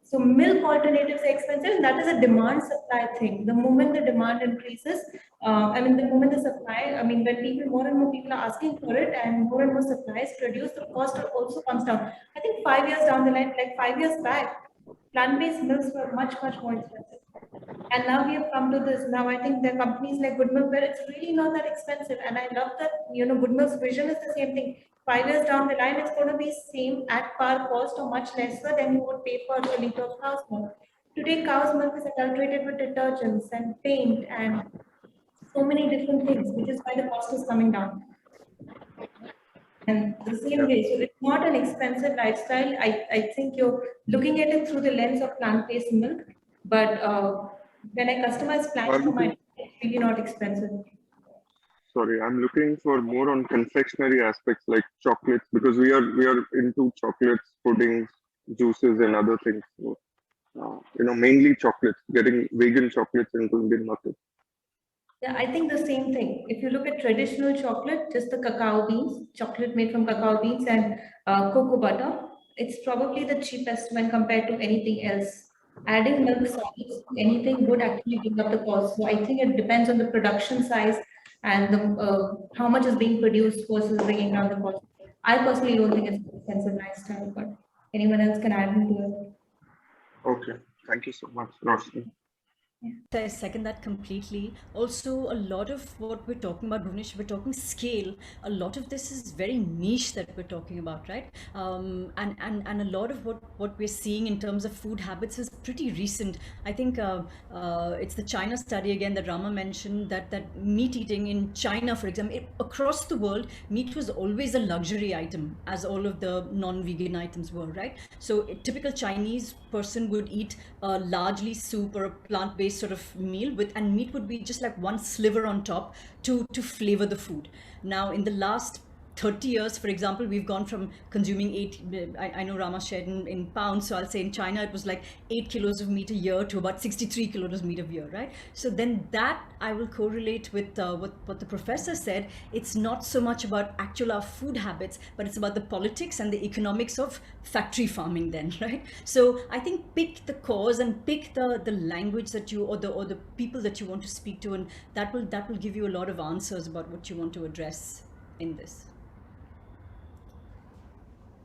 So milk alternatives are expensive, and that is a demand supply thing. The moment the demand increases, the moment the supply, when more and more people are asking for it and more supply is produced, the cost also comes down. I think 5 years down the line, like 5 years back, plant-based milks were much, much more expensive. And now we have come to this. Now I think there are companies like Good Milk where it's really not that expensive. And I love that, Good Milk's vision is the same thing. 5 years down the line, it's going to be same at par cost or much lesser than you would pay for a liter of cow's milk. Today, cow's milk is adulterated with detergents and paint and so many different things, which is why the cost is coming down. And the same way, so it's not an expensive lifestyle. I think you're looking at it through the lens of plant-based milk, but when I customize plants for my diet, it's really not expensive. Sorry, I'm looking for more on confectionery aspects like chocolates, because we are into chocolates, puddings, juices, and other things. So, mainly chocolates, getting vegan chocolates into Indian market. Yeah, I think the same thing. If you look at traditional chocolate, just the cacao beans, chocolate made from cacao beans and cocoa butter, it's probably the cheapest when compared to anything else. Adding milk solids to anything would actually bring up the cost. So I think it depends on the production size and how much is being produced versus bringing down the cost. I personally don't think it's an expensive lifestyle, but anyone else can add into it. Okay, thank you so much, Roshni. I second that completely. Also, a lot of what we're talking about, Bhuvnesh, we're talking scale. A lot of this is very niche that we're talking about, right? And a lot of what we're seeing in terms of food habits is pretty recent. I think it's the China study again that Rama mentioned, that meat eating in China, for example, across the world, meat was always a luxury item, as all of the non-vegan items were, right? So a typical Chinese person would eat largely soup or a plant-based sort of meal and meat would be just like one sliver on top to flavor the food. Now in the last 30 years, for example, we've gone from consuming I know Rama shared in pounds, so I'll say in China it was like 8 kilos of meat a year to about 63 kilos of meat a year, right? So then that I will correlate with what the professor said. It's not so much about actual our food habits, but it's about the politics and the economics of factory farming then, right? So I think pick the cause and pick the language that you or the people that you want to speak to, and that will give you a lot of answers about what you want to address in this.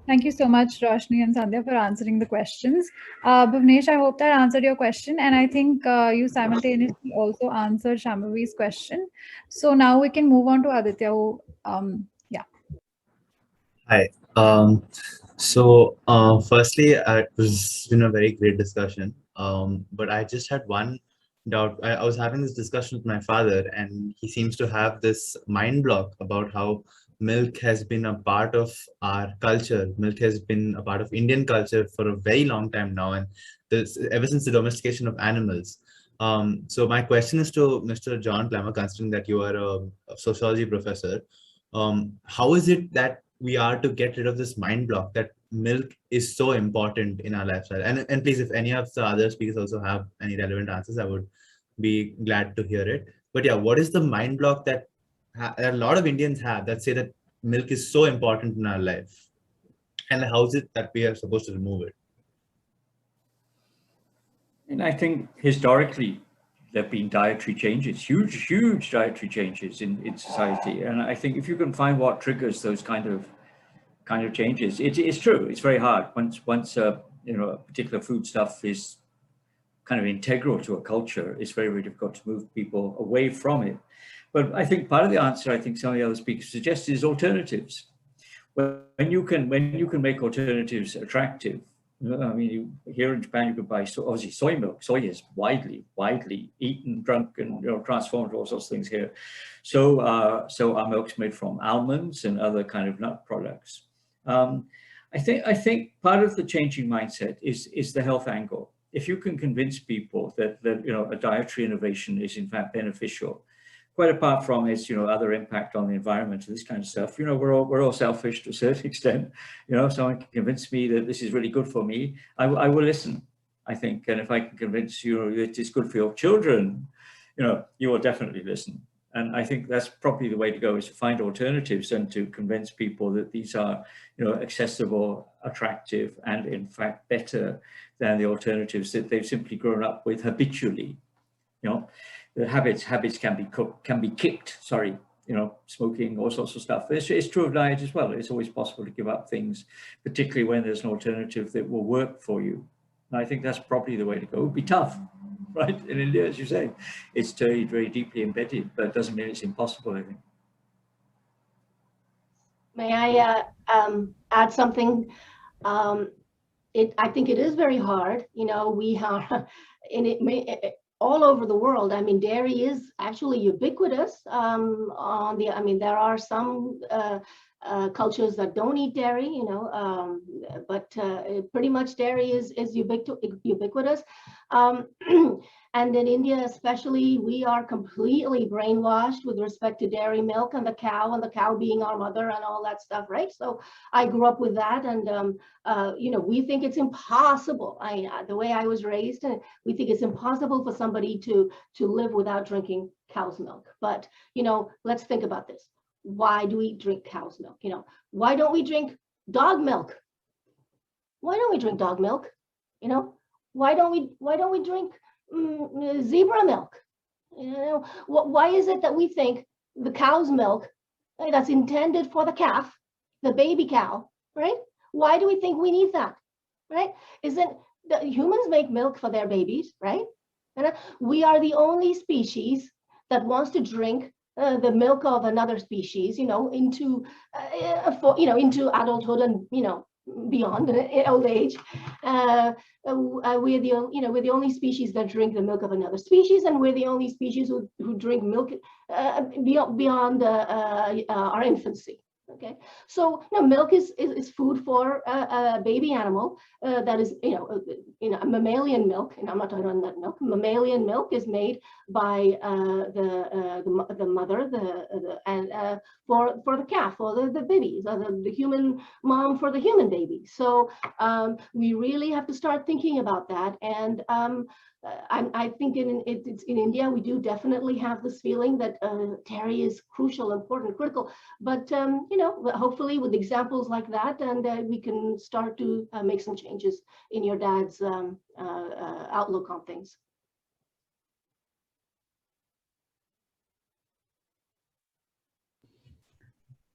Thank you so much, Roshni and Sandhya, for answering the questions. Bhuvnesh, I hope that answered your question. And I think you simultaneously also answered Shambhavi's question. So now we can move on to Aditya. Yeah. Hi. Firstly, it was a very great discussion. But I just had one doubt. I was having this discussion with my father, and he seems to have this mind block about how milk has been a part of our culture. Milk has been a part of Indian culture for a very long time now, and ever since the domestication of animals. So my question is to Mr. John Plummer, considering that you are a sociology professor. How is it that we are to get rid of this mind block that milk is so important in our lifestyle? And please, if any of the other speakers also have any relevant answers, I would be glad to hear it. But yeah, what is the mind block that a lot of Indians have that say that milk is so important in our life? And how is it that we are supposed to remove it? And I think historically, there have been dietary changes, huge dietary changes in society. And I think if you can find what triggers those kind of changes, it's true. It's very hard once you know, a particular foodstuff is kind of integral to a culture. It's very, very difficult to move people away from it. But I think part of the answer, I think some of the other speakers suggested, is alternatives. When you can make alternatives attractive. I mean, here in Japan, you could buy obviously soy milk. Soy is widely eaten, drunk, and transformed all sorts of things here. So our milk's made from almonds and other kind of nut products. I think part of the changing mindset is the health angle. If you can convince people that a dietary innovation is in fact beneficial, quite apart from its other impact on the environment and this kind of stuff, we're all selfish to a certain extent. Someone can convince me that this is really good for me, I will listen, I think. And if I can convince you that it's good for your children, you will definitely listen. And I think that's probably the way to go, is to find alternatives and to convince people that these are accessible, attractive, and in fact better than the alternatives that they've simply grown up with habitually. The habits can be kicked, smoking, all sorts of stuff. It's true of diet as well. It's always possible to give up things, particularly when there's an alternative that will work for you. And I think that's probably the way to go. It would be tough, right? In India, as you say, it's very, very deeply embedded, but it doesn't mean it's impossible, I think. May I add something? I think it is very hard. We are all over the world. I mean, dairy is actually ubiquitous. There are some cultures that don't eat dairy, but pretty much dairy is ubiquitous. And in India especially, we are completely brainwashed with respect to dairy milk and the cow being our mother and all that stuff, right? So I grew up with that, and we think it's impossible. The way I was raised, we think it's impossible for somebody to live without drinking cow's milk. But let's think about this. Why do we drink cow's milk? Why don't we drink dog milk? Why don't we drink dog milk? Why don't we drink zebra milk? Why is it that we think the cow's milk that's intended for the calf, the baby cow, right? Why do we think we need that, right? Isn't the humans make milk for their babies, right? And we are the only species that wants to drink the milk of another species, into adulthood and beyond old age. We're the only species that drink the milk of another species, and we're the only species who drink milk beyond our infancy. Okay, so milk is food for a baby animal that is a mammalian milk, and I'm not talking about nut milk. Mammalian milk is made by the mother, and for the calf, for the babies, or the human mom for the human baby. So we really have to start thinking about that. And I think in India, we do definitely have this feeling that dairy is crucial, important, critical. But hopefully with examples like that, and we can start to make some changes in your dad's outlook on things.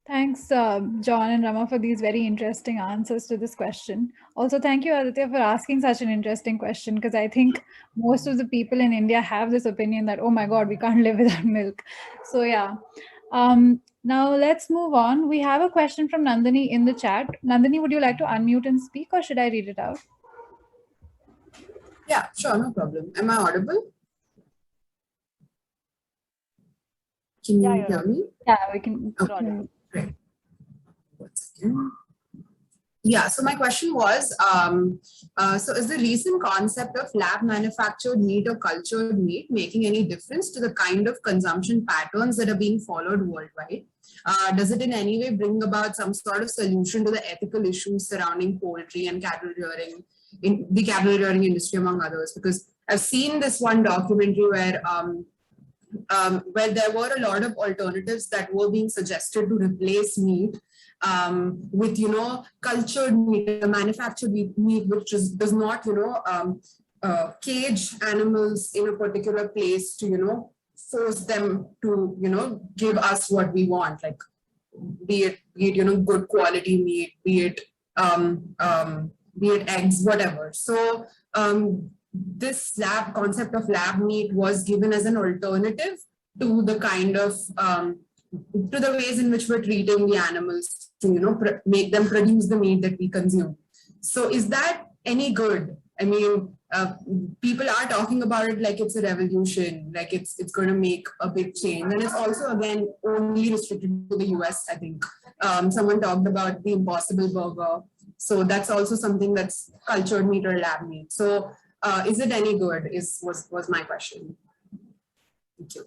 Thanks, John and Rama, for these very interesting answers to this question. Also, thank you, Aditya, for asking such an interesting question, because I think most of the people in India have this opinion that, oh my God, we can't live without milk. So yeah. Now let's move on. We have a question from Nandini in the chat. Nandini, would you like to unmute and speak, or should I read it out? Yeah, sure, no problem. Am I audible? Can you hear me? Yeah, we can. Okay. Great. Yeah, so my question was, so is the recent concept of lab manufactured meat or cultured meat making any difference to the kind of consumption patterns that are being followed worldwide? Does it in any way bring about some sort of solution to the ethical issues surrounding poultry and cattle rearing, in the cattle rearing industry, among others? Because I've seen this one documentary where there were a lot of alternatives that were being suggested to replace meat with, cultured meat, manufactured meat, which does not, cage animals in a particular place to, force them to, give us what we want, like be it, good quality meat, be it eggs, whatever. So this concept of lab meat was given as an alternative to the kind of to the ways in which we're treating the animals to make them produce the meat that we consume. So is that any good? I mean, people are talking about it like it's a revolution, like it's going to make a big change, and it's also again only restricted to the US. I think someone talked about the Impossible Burger, so that's also something that's cultured meat or lab meat. So is it any good? Was my question. Thank you.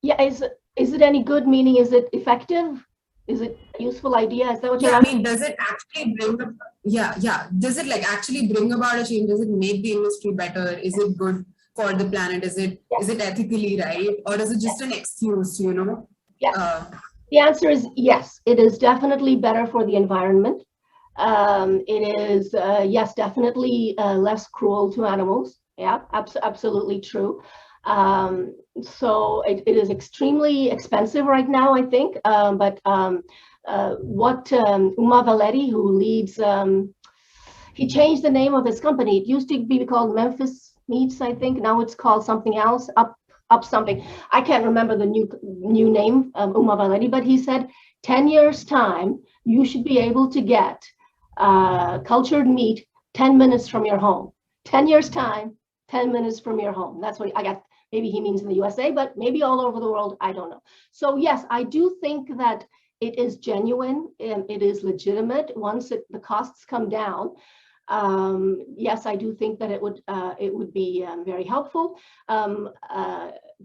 Yeah, is it any good? Meaning, is it effective? Is it a useful idea? Is that what you're asking? I mean, does it actually bring up? Yeah. Does it like actually bring about a change? Does it make the industry better? Is it good for the planet? Is it ethically right, or is it just an excuse? Yeah. The answer is yes. It is definitely better for the environment. It is yes, definitely less cruel to animals. Yeah, absolutely true. So it is extremely expensive right now, I think. But what Uma Valeti, who leads, he changed the name of his company. It used to be called Memphis Meats, I think. Now it's called something else, up something. I can't remember the new name, Uma Valeti, but he said 10 years time, you should be able to get cultured meat 10 minutes from your home. 10 years time, 10 minutes from your home. That's what I got. Maybe he means in the USA, but maybe all over the world, I don't know. So yes, I do think that it is genuine and it is legitimate once the costs come down. Yes, I do think that it would be very helpful.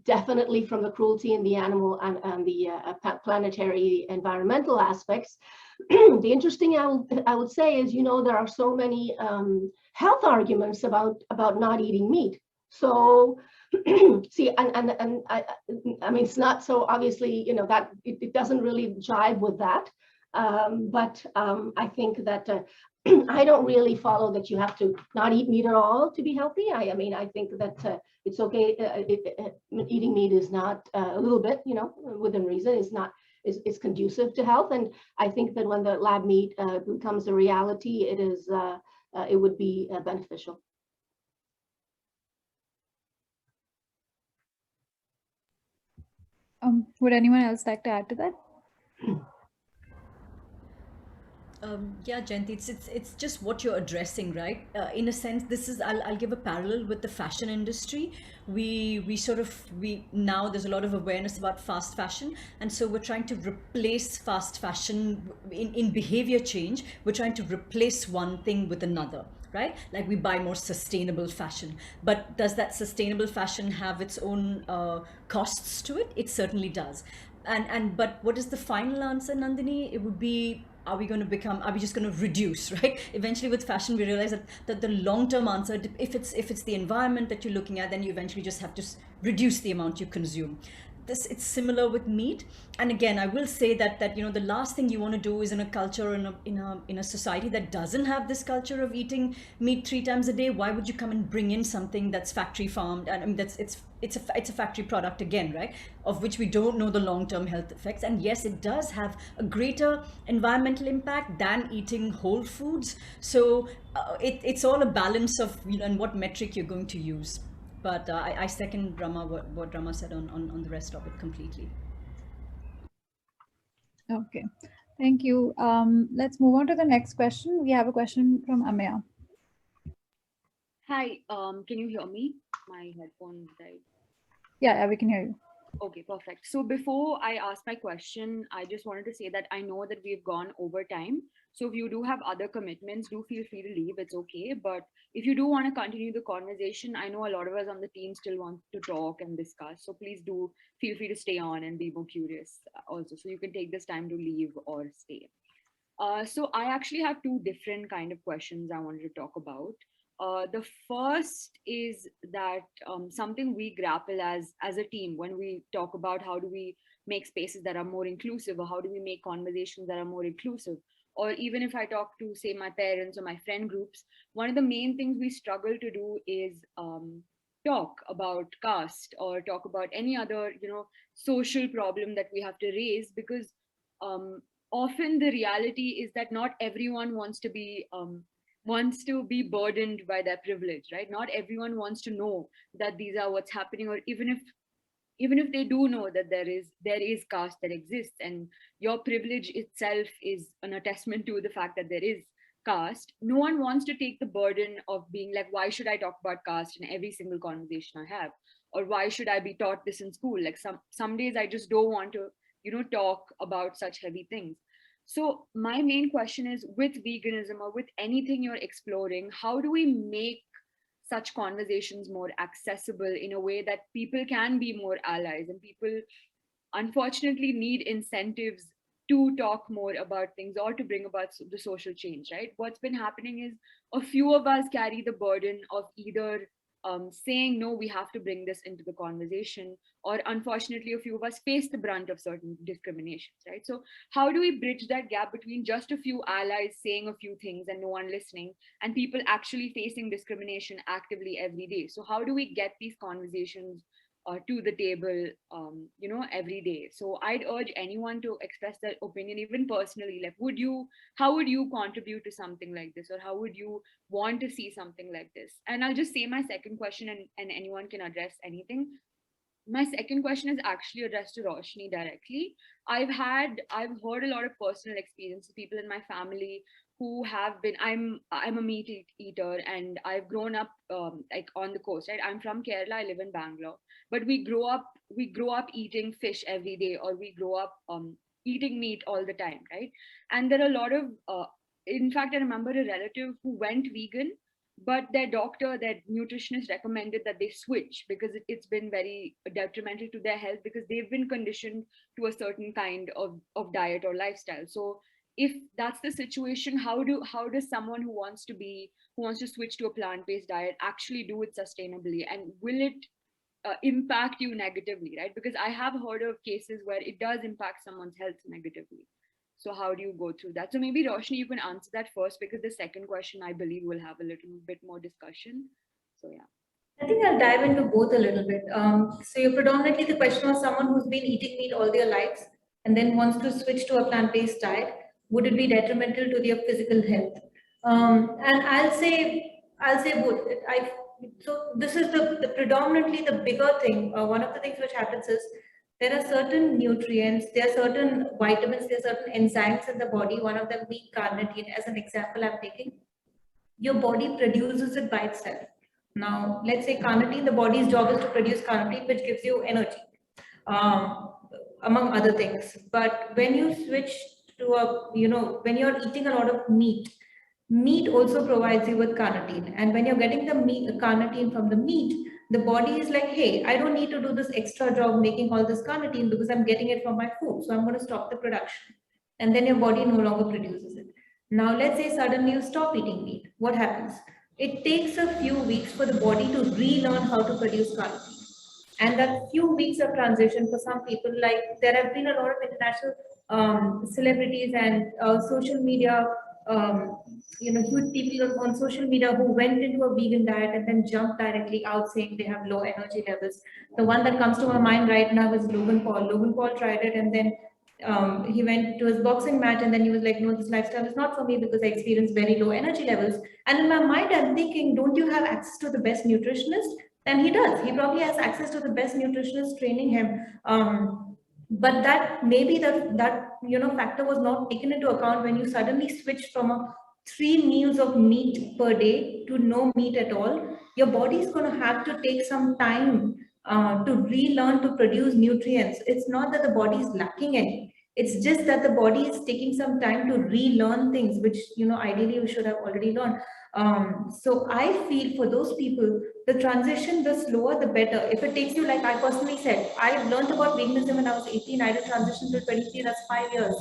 Definitely from the cruelty in the animal and the planetary environmental aspects. The interesting I would say is, there are so many health arguments about not eating meat. So see, and I mean, it's not so obviously, that it doesn't really jive with that. But I think that I don't really follow that you have to not eat meat at all to be healthy. I mean, I think that it's okay. Eating meat is not a little bit, within reason, is conducive to health. And I think that when the lab meat becomes a reality, it would be beneficial. Would anyone else like to add to that? Yeah, Jayanti, it's just what you're addressing, right? In a sense, I'll give a parallel with the fashion industry. We now there's a lot of awareness about fast fashion, and so we're trying to replace fast fashion in behavior change. We're trying to replace one thing with another, right? Like we buy more sustainable fashion, but does that sustainable fashion have its own costs to it? It certainly does. But what is the final answer, Nandini? It would be, are we just going to reduce, right? Eventually with fashion, we realize that the long-term answer, if it's the environment that you're looking at, then you eventually just have to reduce the amount you consume. It's similar with meat. And again, I will say that the last thing you want to do is in a culture, in a society that doesn't have this culture of eating meat 3 times a day. Why would you come and bring in something that's factory farmed? And I mean, it's a factory product again, right? Of which we don't know the long-term health effects. And yes, it does have a greater environmental impact than eating whole foods. So it's all a balance of, and what metric you're going to use. But I second Rama, what Rama said on the rest of it completely. Okay, thank you. Let's move on to the next question. We have a question from Amaya. Hi, can you hear me? My headphones died. Yeah, we can hear you. Okay, perfect. So before I ask my question, I just wanted to say that I know that we've gone over time. So if you do have other commitments, do feel free to leave. It's okay. But if you do want to continue the conversation, I know a lot of us on the team still want to talk and discuss. So please do feel free to stay on and be more curious also. So you can take this time to leave or stay. So I actually have 2 different kind of questions I wanted to talk about. The first is that something we grapple as a team when we talk about how do we make spaces that are more inclusive, or how do we make conversations that are more inclusive, or even if I talk to, say, my parents or my friend groups, one of the main things we struggle to do is talk about caste or talk about any other, social problem that we have to raise, because often the reality is that not everyone wants to be burdened by their privilege, right? Not everyone wants to know that these are what's happening, or even if they do know that there is caste that exists, and your privilege itself is an attestment to the fact that there is caste. No one wants to take the burden of being like, why should I talk about caste in every single conversation I have, or why should I be taught this in school? Like some days I just don't want to talk about such heavy things. So my main question is, with veganism or with anything you're exploring, how do we make such conversations more accessible in a way that people can be more allies, and people unfortunately need incentives to talk more about things or to bring about the social change, right? What's been happening is a few of us carry the burden of either saying, no, we have to bring this into the conversation, or unfortunately, a few of us face the brunt of certain discriminations, right? So how do we bridge that gap between just a few allies saying a few things and no one listening, and people actually facing discrimination actively every day? So how do we get these conversations to the table, every day? So I'd urge anyone to express their opinion, even personally. Like, how would you contribute to something like this, or how would you want to see something like this? And I'll just say my second question, and anyone can address anything. My second question is actually addressed to Roshni directly. I've heard a lot of personal experiences, people in my family who have been, I'm a meat eater, and I've grown up like on the coast, right? I'm from Kerala, I live in Bangalore, but we grow up eating fish every day, or we grow up eating meat all the time, right? And there are a lot of in fact, I remember a relative who went vegan, but their doctor, their nutritionist recommended that they switch because it's been very detrimental to their health, because they've been conditioned to a certain kind of diet or lifestyle. So if that's the situation, how does someone who wants to switch to a plant-based diet actually do it sustainably, and will it impact you negatively, right? Because I have heard of cases where it does impact someone's health negatively. So how do you go through that? So maybe Roshni, you can answer that first, because the second question, I believe, will have a little bit more discussion. So yeah. I think I'll dive into both a little bit. So predominantly the question was someone who's been eating meat all their lives and then wants to switch to a plant-based diet. Would it be detrimental to their physical health? And I'll say both. So this is the predominantly the bigger thing. One of the things which happens is there are certain nutrients, there are certain vitamins, there are certain enzymes in the body. One of them being carnitine, as an example I'm taking. Your body produces it by itself. Now, let's say carnitine, the body's job is to produce carnitine, which gives you energy, among other things. But when you switch to when you're eating a lot of meat also provides you with carnitine. And when you're getting the carnitine from the meat, the body is like, hey, I don't need to do this extra job making all this carnitine because I'm getting it from my food. So I'm going to stop the production. And then your body no longer produces it. Now, let's say suddenly you stop eating meat. What happens? It takes a few weeks for the body to relearn how to produce carnitine. And that few weeks of transition for some people, like there have been a lot of international celebrities and social media, huge people on social media who went into a vegan diet and then jumped directly out saying they have low energy levels. The one that comes to my mind right now is Logan Paul. Logan Paul tried it, and then he went to his boxing match, and then he was like, no, this lifestyle is not for me because I experience very low energy levels. And in my mind, I'm thinking, don't you have access to the best nutritionist? And he does. He probably has access to the best nutritionist training him. But that maybe that factor was not taken into account when you suddenly switch from 3 meals of meat per day to no meat at all. Your body is going to have to take some time to relearn to produce nutrients. It's not that the body is lacking any. It's just that the body is taking some time to relearn things, which ideally we should have already learned. So I feel for those people, the transition, the slower, the better. If it takes you, like I personally said, I learned about veganism when I was 18. I did transition to 23. That's 5 years.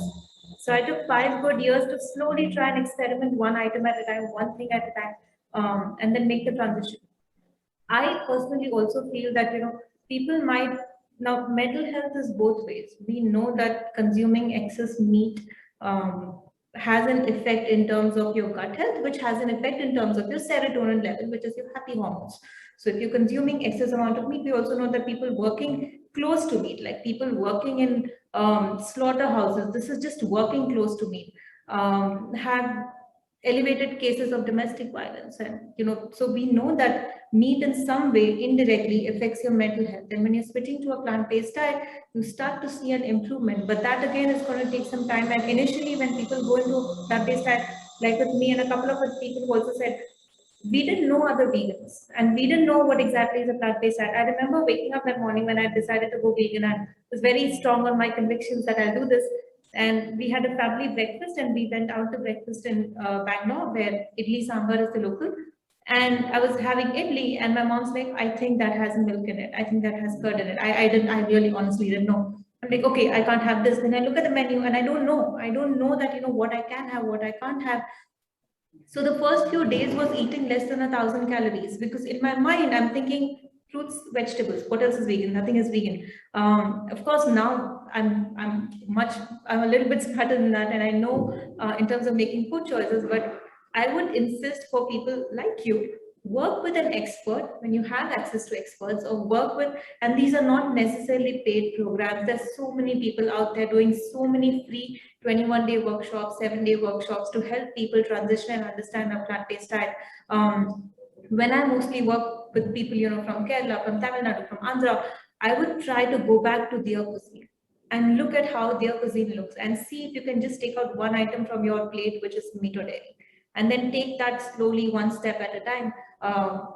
So I took 5 good years to slowly try and experiment one item at a time, one thing at a time. and then make the transition. I personally also feel that, people might, now mental health is both ways. We know that consuming excess meat has an effect in terms of your gut health, which has an effect in terms of your serotonin level, which is your happy hormones. So if you're consuming excess amount of meat, we also know that people working close to meat, like people working in slaughterhouses, this is just working close to meat, have elevated cases of domestic violence. And so we know that meat in some way indirectly affects your mental health, and when you're switching to a plant-based diet, you start to see an improvement. But that again is going to take some time, and initially when people go into a plant-based diet, like with me and a couple of other people who also said, we didn't know other vegans and we didn't know what exactly is a plant-based diet. I remember waking up that morning when I decided to go vegan and was very strong on my convictions that I'll do this. And we had a family breakfast and we went out to breakfast in Bangalore, where idli sambar is the local. And I was having idli and my mom's like, I think that has milk in it. I think that has curd in it. I really honestly didn't know. I'm like, okay, I can't have this. Then I look at the menu and I don't know that, what I can have, what I can't have. So the first few days was eating less than 1,000 calories, because in my mind, I'm thinking fruits, vegetables, what else is vegan? Nothing is vegan. Of course, now I'm a little bit smarter than that. And I know in terms of making food choices, but I would insist for people like you, work with an expert when you have access to experts, or work with, and these are not necessarily paid programs. There's so many people out there doing so many free 21-day workshops, 7-day workshops to help people transition and understand a plant-based diet. When I mostly work with people, from Kerala, from Tamil Nadu, from Andhra, I would try to go back to their cuisine and look at how their cuisine looks and see if you can just take out one item from your plate, which is meat or dairy, and then take that slowly, one step at a time.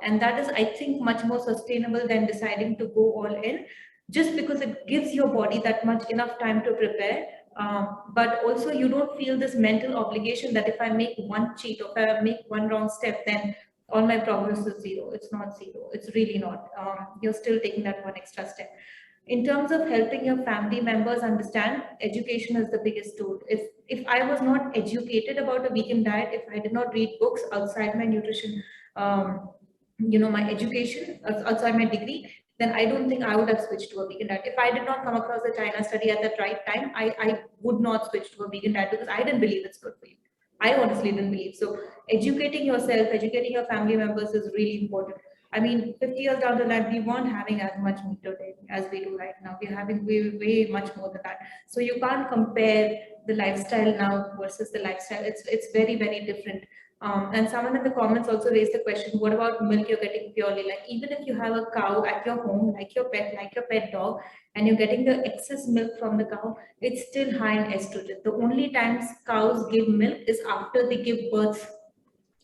And that is, I think, much more sustainable than deciding to go all in, just because it gives your body that much enough time to prepare. But also you don't feel this mental obligation that if I make one cheat or if I make one wrong step, then all my progress is zero. It's not zero. It's really not. You're still taking that one extra step. In terms of helping your family members understand, education is the biggest tool. If I was not educated about a vegan diet, if I did not read books outside my nutrition, my education, outside my degree, then I don't think I would have switched to a vegan diet. If I did not come across the China study at that right time, I would not switch to a vegan diet, because I didn't believe it's good for you. I honestly didn't believe. So educating yourself, educating your family members is really important. I mean, 50 years down the line, we weren't having as much meat or dairy as we do right now. We're having way much more than that. So you can't compare the lifestyle now versus the lifestyle. It's very, very different. And someone in the comments also raised the question, what about milk you're getting purely? Like, even if you have a cow at your home, like your pet dog, and you're getting the excess milk from the cow, it's still high in estrogen. The only times cows give milk is after they give birth.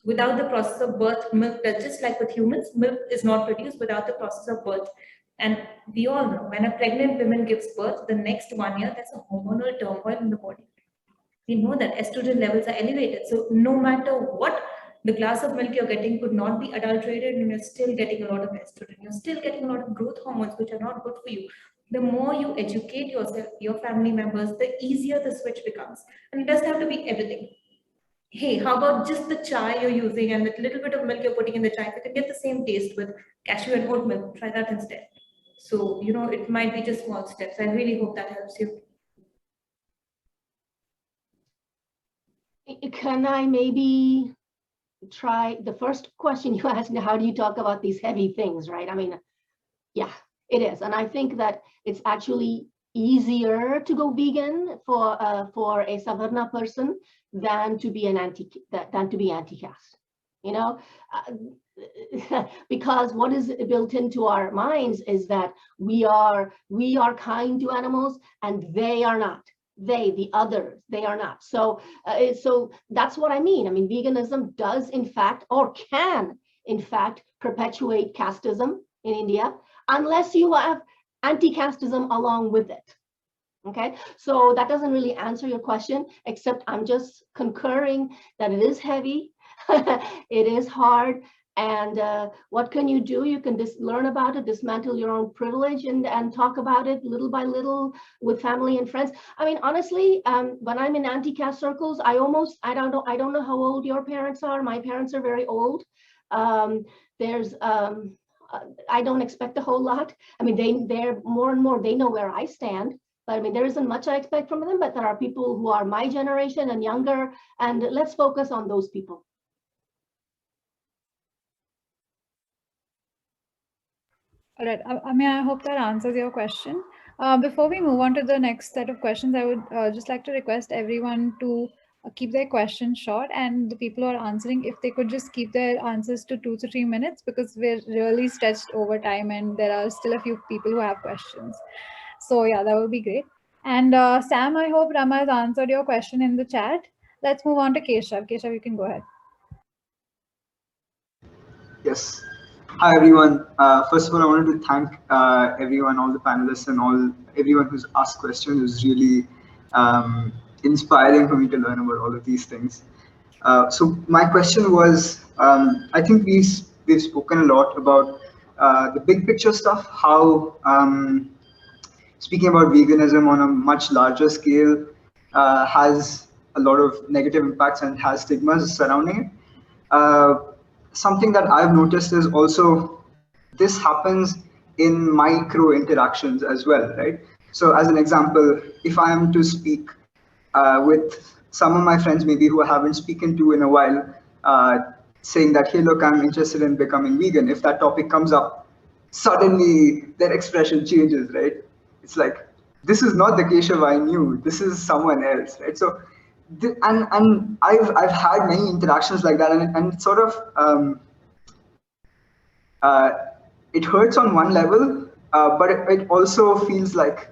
Without the process of birth, milk, just like with humans, milk is not produced without the process of birth. And we all know, when a pregnant woman gives birth, the next 1 year, there's a hormonal turmoil in the body. We know that estrogen levels are elevated. So no matter what, the glass of milk you're getting could not be adulterated, and you're still getting a lot of estrogen. You're still getting a lot of growth hormones, which are not good for you. The more you educate yourself, your family members, the easier the switch becomes. And it doesn't have to be everything. Hey, how about just the chai you're using and the little bit of milk you're putting in the chai? If you can get the same taste with cashew and oat milk, try that instead. So, it might be just small steps. I really hope that helps you. Can I maybe try the first question you asked? How do you talk about these heavy things, right? I mean, yeah, it is. And I think that it's actually easier to go vegan for a Savarna person than to be anti-caste, because what is built into our minds is that we are kind to animals and they are not. The others, they are not. So that's what I mean. I mean, veganism does in fact, or can in fact, perpetuate casteism in India, unless you have anti-casteism along with it. Okay, so that doesn't really answer your question, except I'm just concurring that it is heavy, it is hard, and what can you do? You can learn about it, dismantle your own privilege, and talk about it little by little with family and friends. I mean, honestly, when I'm in anti-caste circles, I don't know how old your parents are. My parents are very old. I don't expect a whole lot. I mean, they're more and more, they know where I stand. But I mean, there isn't much I expect from them, but there are people who are my generation and younger, and let's focus on those people. All right. I mean, I hope that answers your question. Before we move on to the next set of questions, I would just like to request everyone to keep their questions short, and the people who are answering, if they could just keep their answers to 2 to 3 minutes, because we're really stretched over time and there are still a few people who have questions. So yeah, that would be great. And Sam, I hope Rama has answered your question in the chat. Let's move on to Keshav. Keshav, you can go ahead. Yes. Hi, everyone. First of all, I wanted to thank everyone, all the panelists and everyone who's asked questions. It was really inspiring for me to learn about all of these things. So my question was, I think we've spoken a lot about the big picture stuff, how speaking about veganism on a much larger scale has a lot of negative impacts and has stigmas surrounding it. Something that I've noticed is also this happens in micro interactions as well, right? So as an example, if I am to speak with some of my friends maybe who I haven't spoken to in a while, saying that, hey, look, I'm interested in becoming vegan. If that topic comes up, suddenly their expression changes, right? It's like, this is not the Keshav I knew. This is someone else, right? So, and I've had many interactions like that, and it sort of it hurts on one level, but it also feels like,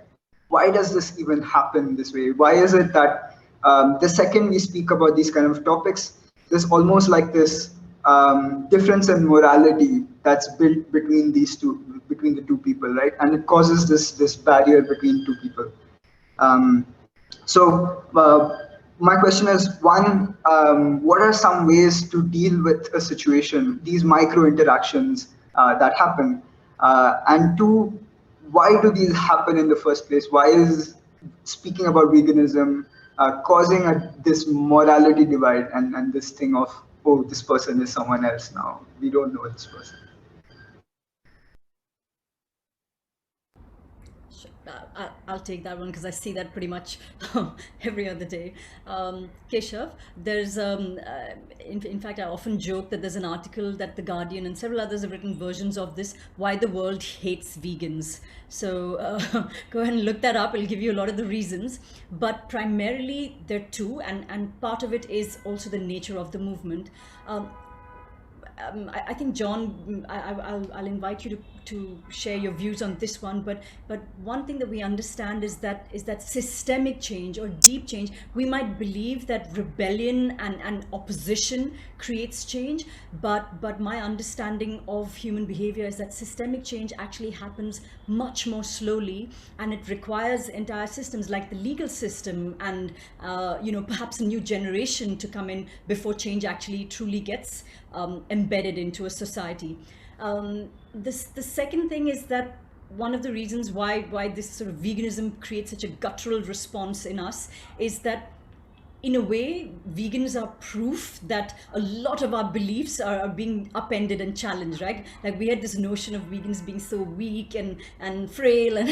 why does this even happen this way? Why is it that the second we speak about these kind of topics, there's almost like this difference in morality that's built between the two people, right? And it causes this barrier between two people. My question is, one, what are some ways to deal with a situation, these micro interactions that happen? And two, why do these happen in the first place? Why is speaking about veganism causing this morality divide and this thing of, oh, this person is someone else now. We don't know this person. I'll take that one because I see that pretty much every other day. Keshav, there's, in fact, I often joke that there's an article that The Guardian and several others have written versions of this, Why the World Hates Vegans. So go ahead and look that up. It'll give you a lot of the reasons. But primarily there are two, and part of it is also the nature of the movement. I think, John, I'll invite you to share your views on this one, but one thing that we understand is that systemic change or deep change, we might believe that rebellion and opposition creates change, but my understanding of human behavior is that systemic change actually happens much more slowly, and it requires entire systems like the legal system and perhaps a new generation to come in before change actually truly gets embedded into a society. The second thing is that one of the reasons why this sort of veganism creates such a guttural response in us is that, in a way, vegans are proof that a lot of our beliefs are being upended and challenged, right? Like, we had this notion of vegans being so weak and frail and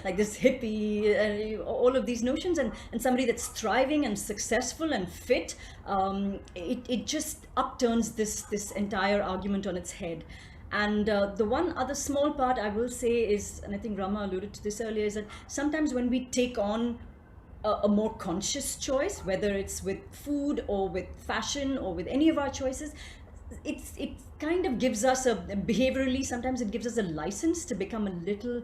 like this hippie, all of these notions, and somebody that's thriving and successful and fit, it just upturns this entire argument on its head. And the one other small part I will say is, and I think Rama alluded to this earlier, is that sometimes when we take on a more conscious choice, whether it's with food or with fashion or with any of our choices, it kind of gives us behaviorally, sometimes it gives us a license to become a little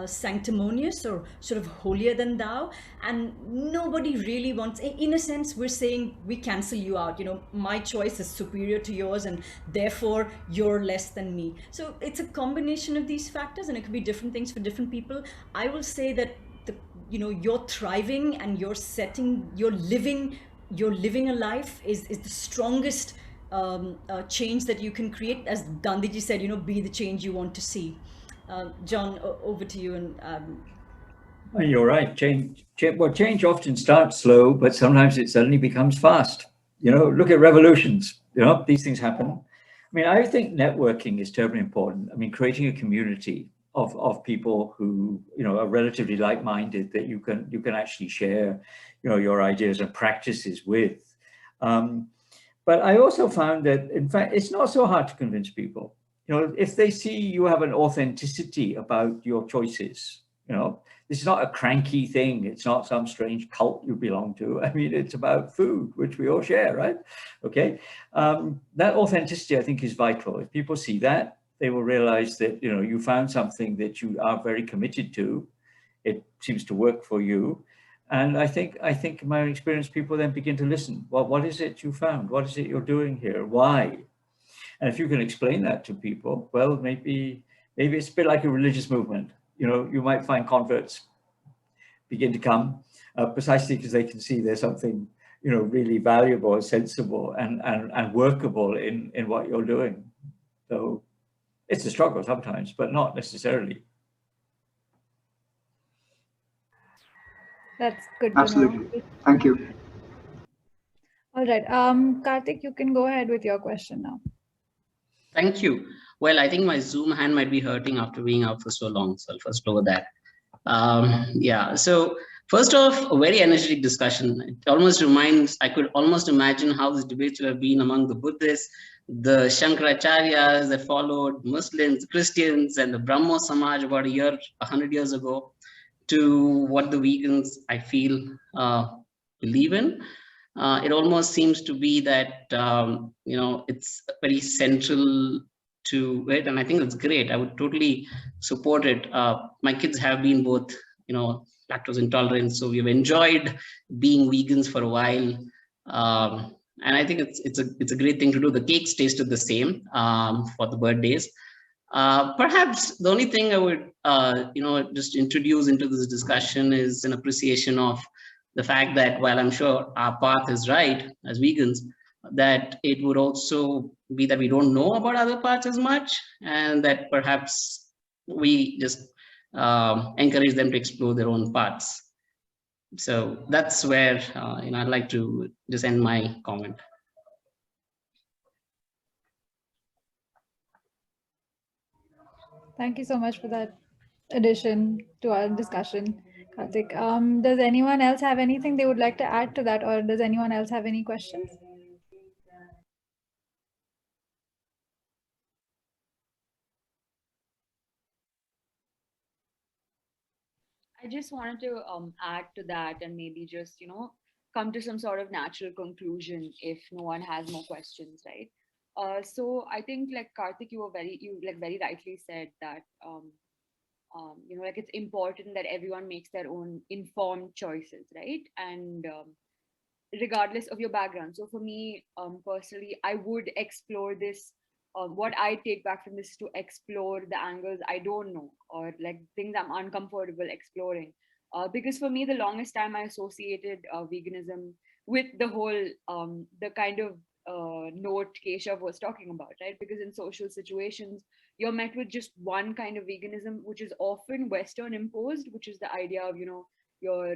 sanctimonious or sort of holier than thou, and nobody really wants, in a sense, we're saying we cancel you out, my choice is superior to yours and therefore you're less than me. So it's a combination of these factors, and it could be different things for different people. I will say that you're thriving and you're living a life is the strongest change that you can create. As Gandhiji said, be the change you want to see. John, over to you. And you're right. Change often starts slow, but sometimes it suddenly becomes fast. Look at revolutions. These things happen. I mean, I think networking is terribly important. I mean, creating a community of people who, you know, are relatively like-minded, that you can actually share, you know, your ideas and practices with. But I also found that, in fact, it's not so hard to convince people. You know, if they see you have an authenticity about your choices, you know, this is not a cranky thing. It's not some strange cult you belong to. I mean, it's about food, which we all share, right? Okay. That authenticity, I think, is vital. If people see that, they will realize that, you know, you found something that you are very committed to. It seems to work for you. And I think in my experience, people then begin to listen. Well, what is it you found? What is it you're doing here? Why? And if you can explain that to people, well, maybe it's a bit like a religious movement. You know, you might find converts begin to come precisely because they can see there's something, you know, really valuable and sensible and workable in what you're doing. So it's a struggle sometimes, but not necessarily. That's good to Absolutely. know. Thank you. All right. Karthik, you can go ahead with your question now. Thank you. Well, I think my Zoom hand might be hurting after being out for so long, so I'll first lower that. Yeah, so first off, a very energetic discussion. It almost reminds, I could almost imagine how this debates would have been among the Buddhists, the Shankaracharyas that followed, Muslims, Christians, and the Brahmo Samaj about 100 years ago, to what the vegans, I feel, believe in. It almost seems to be that, you know, it's very central to it. And I think it's great. I would totally support it. My kids have been both, you know, lactose intolerant. So we've enjoyed being vegans for a while. And I think it's a great thing to do. The cakes tasted the same for the birthdays. Perhaps the only thing I would, you know, just introduce into this discussion is an appreciation of the fact that while I'm sure our path is right as vegans, that it would also be that we don't know about other paths as much, and that perhaps we just encourage them to explore their own paths. So that's where, you know, I'd like to just end my comment. Thank you so much for that addition to our discussion, Karthik. Does anyone else have anything they would like to add to that, or does anyone else have any questions? I just wanted to add to that and maybe just, you know, come to some sort of natural conclusion if no one has more questions, right? So I think, like Karthik, you like very rightly said that you know, like it's important that everyone makes their own informed choices, right? And regardless of your background. So for me, personally, I would explore this. What I take back from this is to explore the angles I don't know, or like things I'm uncomfortable exploring. Because for me, the longest time I associated veganism with the whole, the kind of note Keshav was talking about, right? Because in social situations, you're met with just one kind of veganism, which is often Western imposed, which is the idea of, you know, your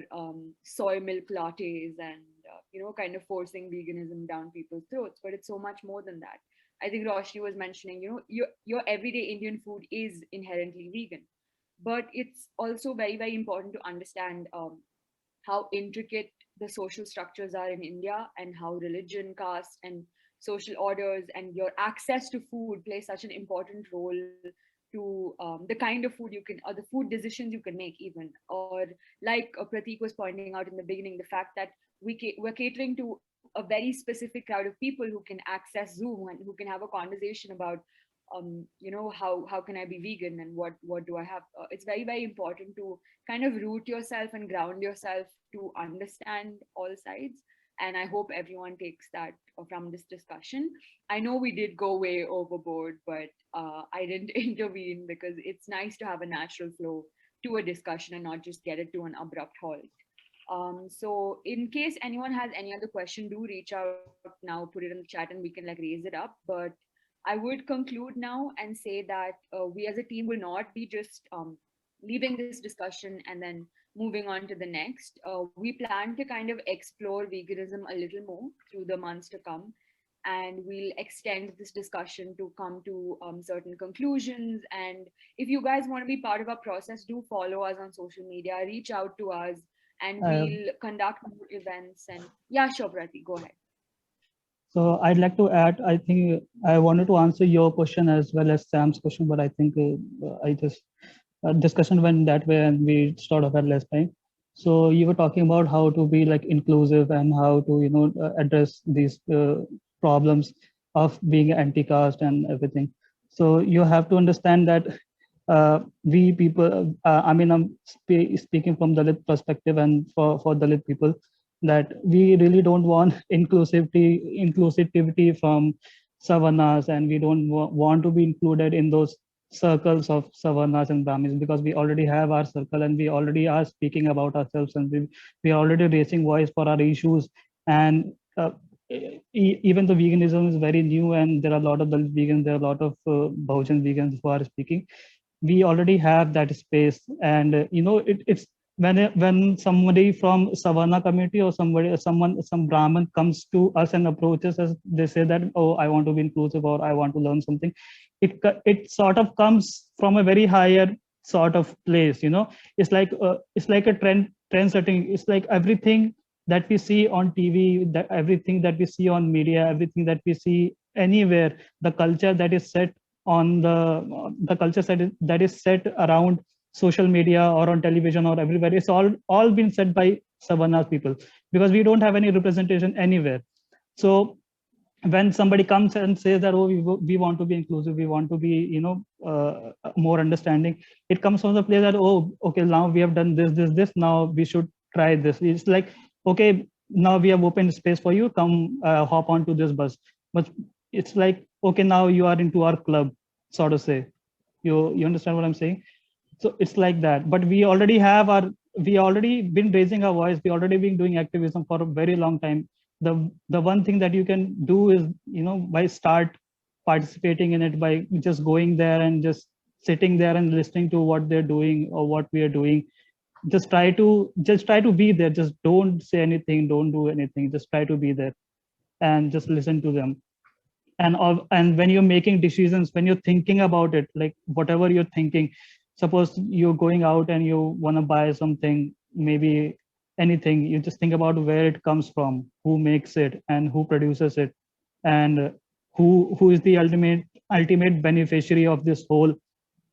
soy milk lattes and you know, kind of forcing veganism down people's throats. But it's so much more than that. I think Roshni was mentioning, you know, your everyday Indian food is inherently vegan, but it's also very, very important to understand how intricate the social structures are in India, and how religion, caste, and social orders and your access to food play such an important role to the kind of food you can, or the food decisions you can make even. Or like Prateek was pointing out in the beginning, the fact that we're catering to a very specific crowd of people who can access Zoom and who can have a conversation about you know, how can I be vegan and what do I have. It's very, very important to kind of root yourself and ground yourself to understand all sides. And I hope everyone takes that from this discussion. I know we did go way overboard, but I didn't intervene because it's nice to have a natural flow to a discussion and not just get it to an abrupt halt. So in case anyone has any other question, do reach out now, put it in the chat and we can like raise it up. But I would conclude now and say that we as a team will not be just leaving this discussion and then moving on to the next. We plan to kind of explore veganism a little more through the months to come. and we'll extend this discussion to come to certain conclusions. And if you guys want to be part of our process, do follow us on social media, reach out to us, and we'll conduct more events. And yeah, sure, Prati, go ahead. So I'd like to add, I think I wanted to answer your question as well as Sam's question, but I think discussion went that way and we sort of had less time. So you were talking about how to be like inclusive and how to, address these problems of being anti-caste and everything. So you have to understand that we people, I'm speaking from Dalit perspective and for Dalit people, that we really don't want inclusivity from Savarnas, and we don't want to be included in those circles of Savarnas and Brahmins, because we already have our circle and we already are speaking about ourselves, and we are already raising voice for our issues. And even the veganism is very new, and there are a lot of Dalit vegans, there are a lot of Bahujan vegans who are speaking. We already have that space, and it's when somebody from Savarna community or some Brahmin comes to us and approaches us, they say that, oh, I want to be inclusive or I want to learn something. It sort of comes from a very higher sort of place. It's like a trend setting. It's like everything that we see on TV, that everything that we see on media, everything that we see anywhere, the culture that is set on the culture that is set around social media or on television or everywhere, it's all been set by Savarna people, because we don't have any representation anywhere. So when somebody comes and says that, oh, we want to be inclusive, we want to be more understanding, it comes from the place that, oh, okay, now we have done this, now we should try this. It's like, okay, now we have opened space for you, come hop onto this bus. But it's like, okay, now you are into our club, sort of say. You understand what I'm saying? So it's like that. But we already been raising our voice. We already been doing activism for a very long time. The one thing that you can do is, by start participating in it, by just going there and just sitting there and listening to what they're doing or what we are doing. Just try to be there. Just don't say anything, don't do anything. Just try to be there and just listen to them. And when you're making decisions, when you're thinking about it, like whatever you're thinking, suppose you're going out and you want to buy something, maybe anything, you just think about where it comes from, who makes it and who produces it, and who is the ultimate beneficiary of this whole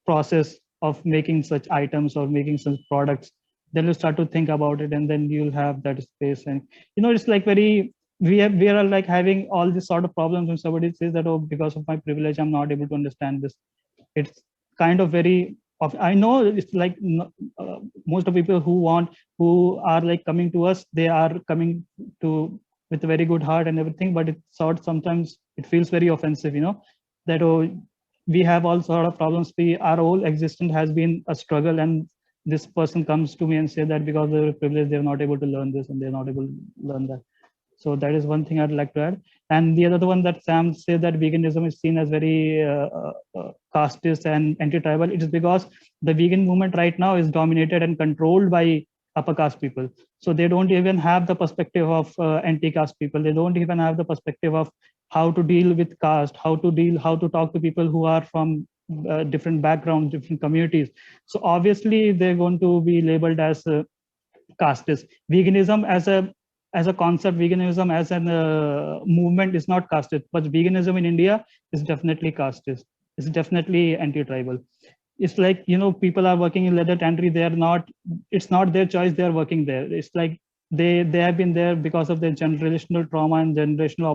process of making such items or making such products. Then you start to think about it, and then you'll have that space. And it's like we are like having all these sort of problems when somebody says that, oh, because of my privilege, I'm not able to understand this. It's kind of very, I know it's like most of people who are like coming to us, they are coming to with a very good heart and everything, but sometimes it feels very offensive, that, oh, we have all sort of problems. Our whole existence has been a struggle, and this person comes to me and say that because of their privilege, they're not able to learn this and they're not able to learn that. So that is one thing I'd like to add. And the other one that Sam said, that veganism is seen as very casteist and anti-tribal. It is because the vegan movement right now is dominated and controlled by upper caste people. So they don't even have the perspective of anti-caste people. They don't even have the perspective of how to deal with caste, how to talk to people who are from different backgrounds, different communities. So obviously they're going to be labeled as casteist. Veganism as a concept, veganism as a movement is not casteist, but veganism in India is definitely casteist. It's definitely anti-tribal. It's like, people are working in leather tannery. It's not their choice. They're working there. It's like they have been there because of their generational trauma and generational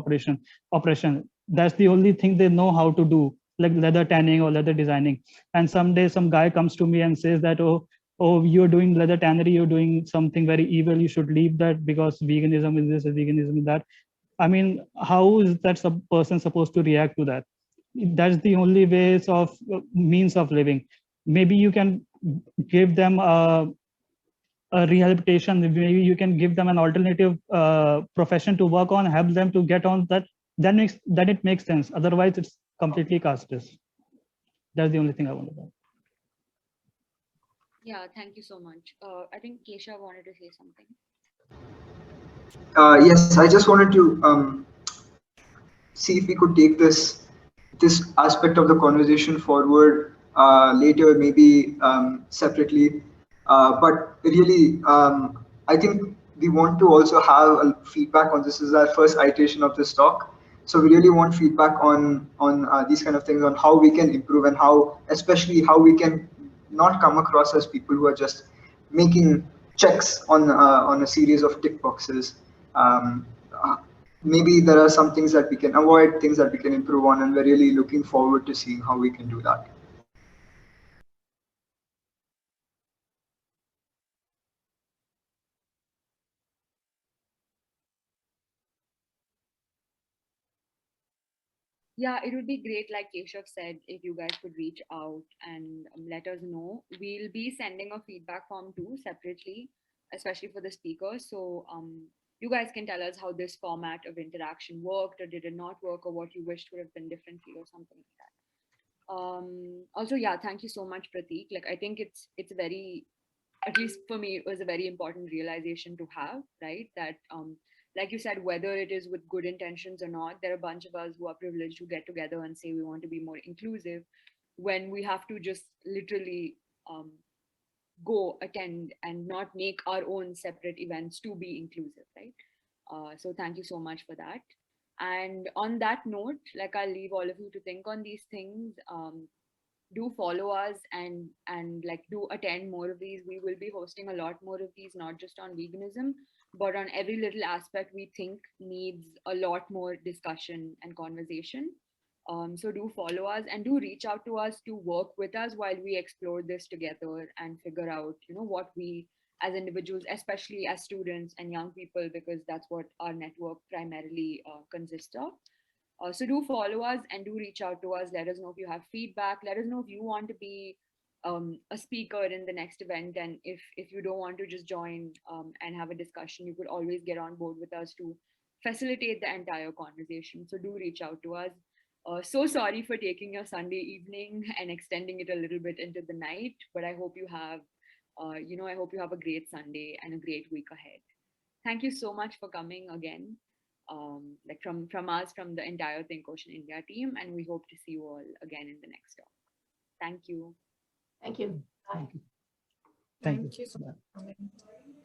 oppression. That's the only thing they know how to do, like leather tanning or leather designing. And someday some guy comes to me and says that, oh, you're doing leather tannery, you're doing something very evil, you should leave that because veganism is this, veganism is that. I mean, how is that person supposed to react to that? That's the only ways of means of living. Maybe you can give them a rehabilitation, maybe you can give them an alternative profession to work on, help them to get on that, then it makes sense. Otherwise, it's completely casteist. That's the only thing I want to say. Yeah, thank you so much. I think Kesha wanted to say something. Yes, I just wanted to see if we could take this aspect of the conversation forward later, maybe separately. But really, I think we want to also have a feedback on this. This is our first iteration of this talk. So we really want feedback on these kind of things, on how we can improve, and how, especially how we can not come across as people who are just making checks on a series of tick boxes. Um, uh, Maybe there are some things that we can avoid, things that we can improve on, and we're really looking forward to seeing how we can do that. Yeah, it would be great, like Keshav said, if you guys could reach out and let us know. We'll be sending a feedback form too separately, especially for the speakers. So you guys can tell us how this format of interaction worked, or did it not work, or what you wished would have been differently, or something like that. Also, yeah, thank you so much, Prateek. Like, I think it's very, at least for me, it was a very important realization to have, right? That like you said, whether it is with good intentions or not, there are a bunch of us who are privileged who get together and say we want to be more inclusive, when we have to just literally go attend and not make our own separate events to be inclusive, right? So thank you so much for that. And on that note, like, I'll leave all of you to think on these things. Do follow us, and like, do attend more of these. We will be hosting a lot more of these, not just on veganism, but on every little aspect we think needs a lot more discussion and conversation. So do follow us, and do reach out to us to work with us while we explore this together and figure out, what we as individuals, especially as students and young people, because that's what our network primarily consists of. So do follow us and do reach out to us. Let us know if you have feedback. Let us know if you want to be a speaker in the next event. And if you don't want to just join and have a discussion, you could always get on board with us to facilitate the entire conversation. So do reach out to us. So sorry for taking your Sunday evening and extending it a little bit into the night, but I hope you have, I hope you have a great Sunday and a great week ahead. Thank you so much for coming again, like from us, from the entire ThinkOcean India team, and we hope to see you all again in the next talk. Thank you. Thank you. Bye. Thank you. Thank you so much.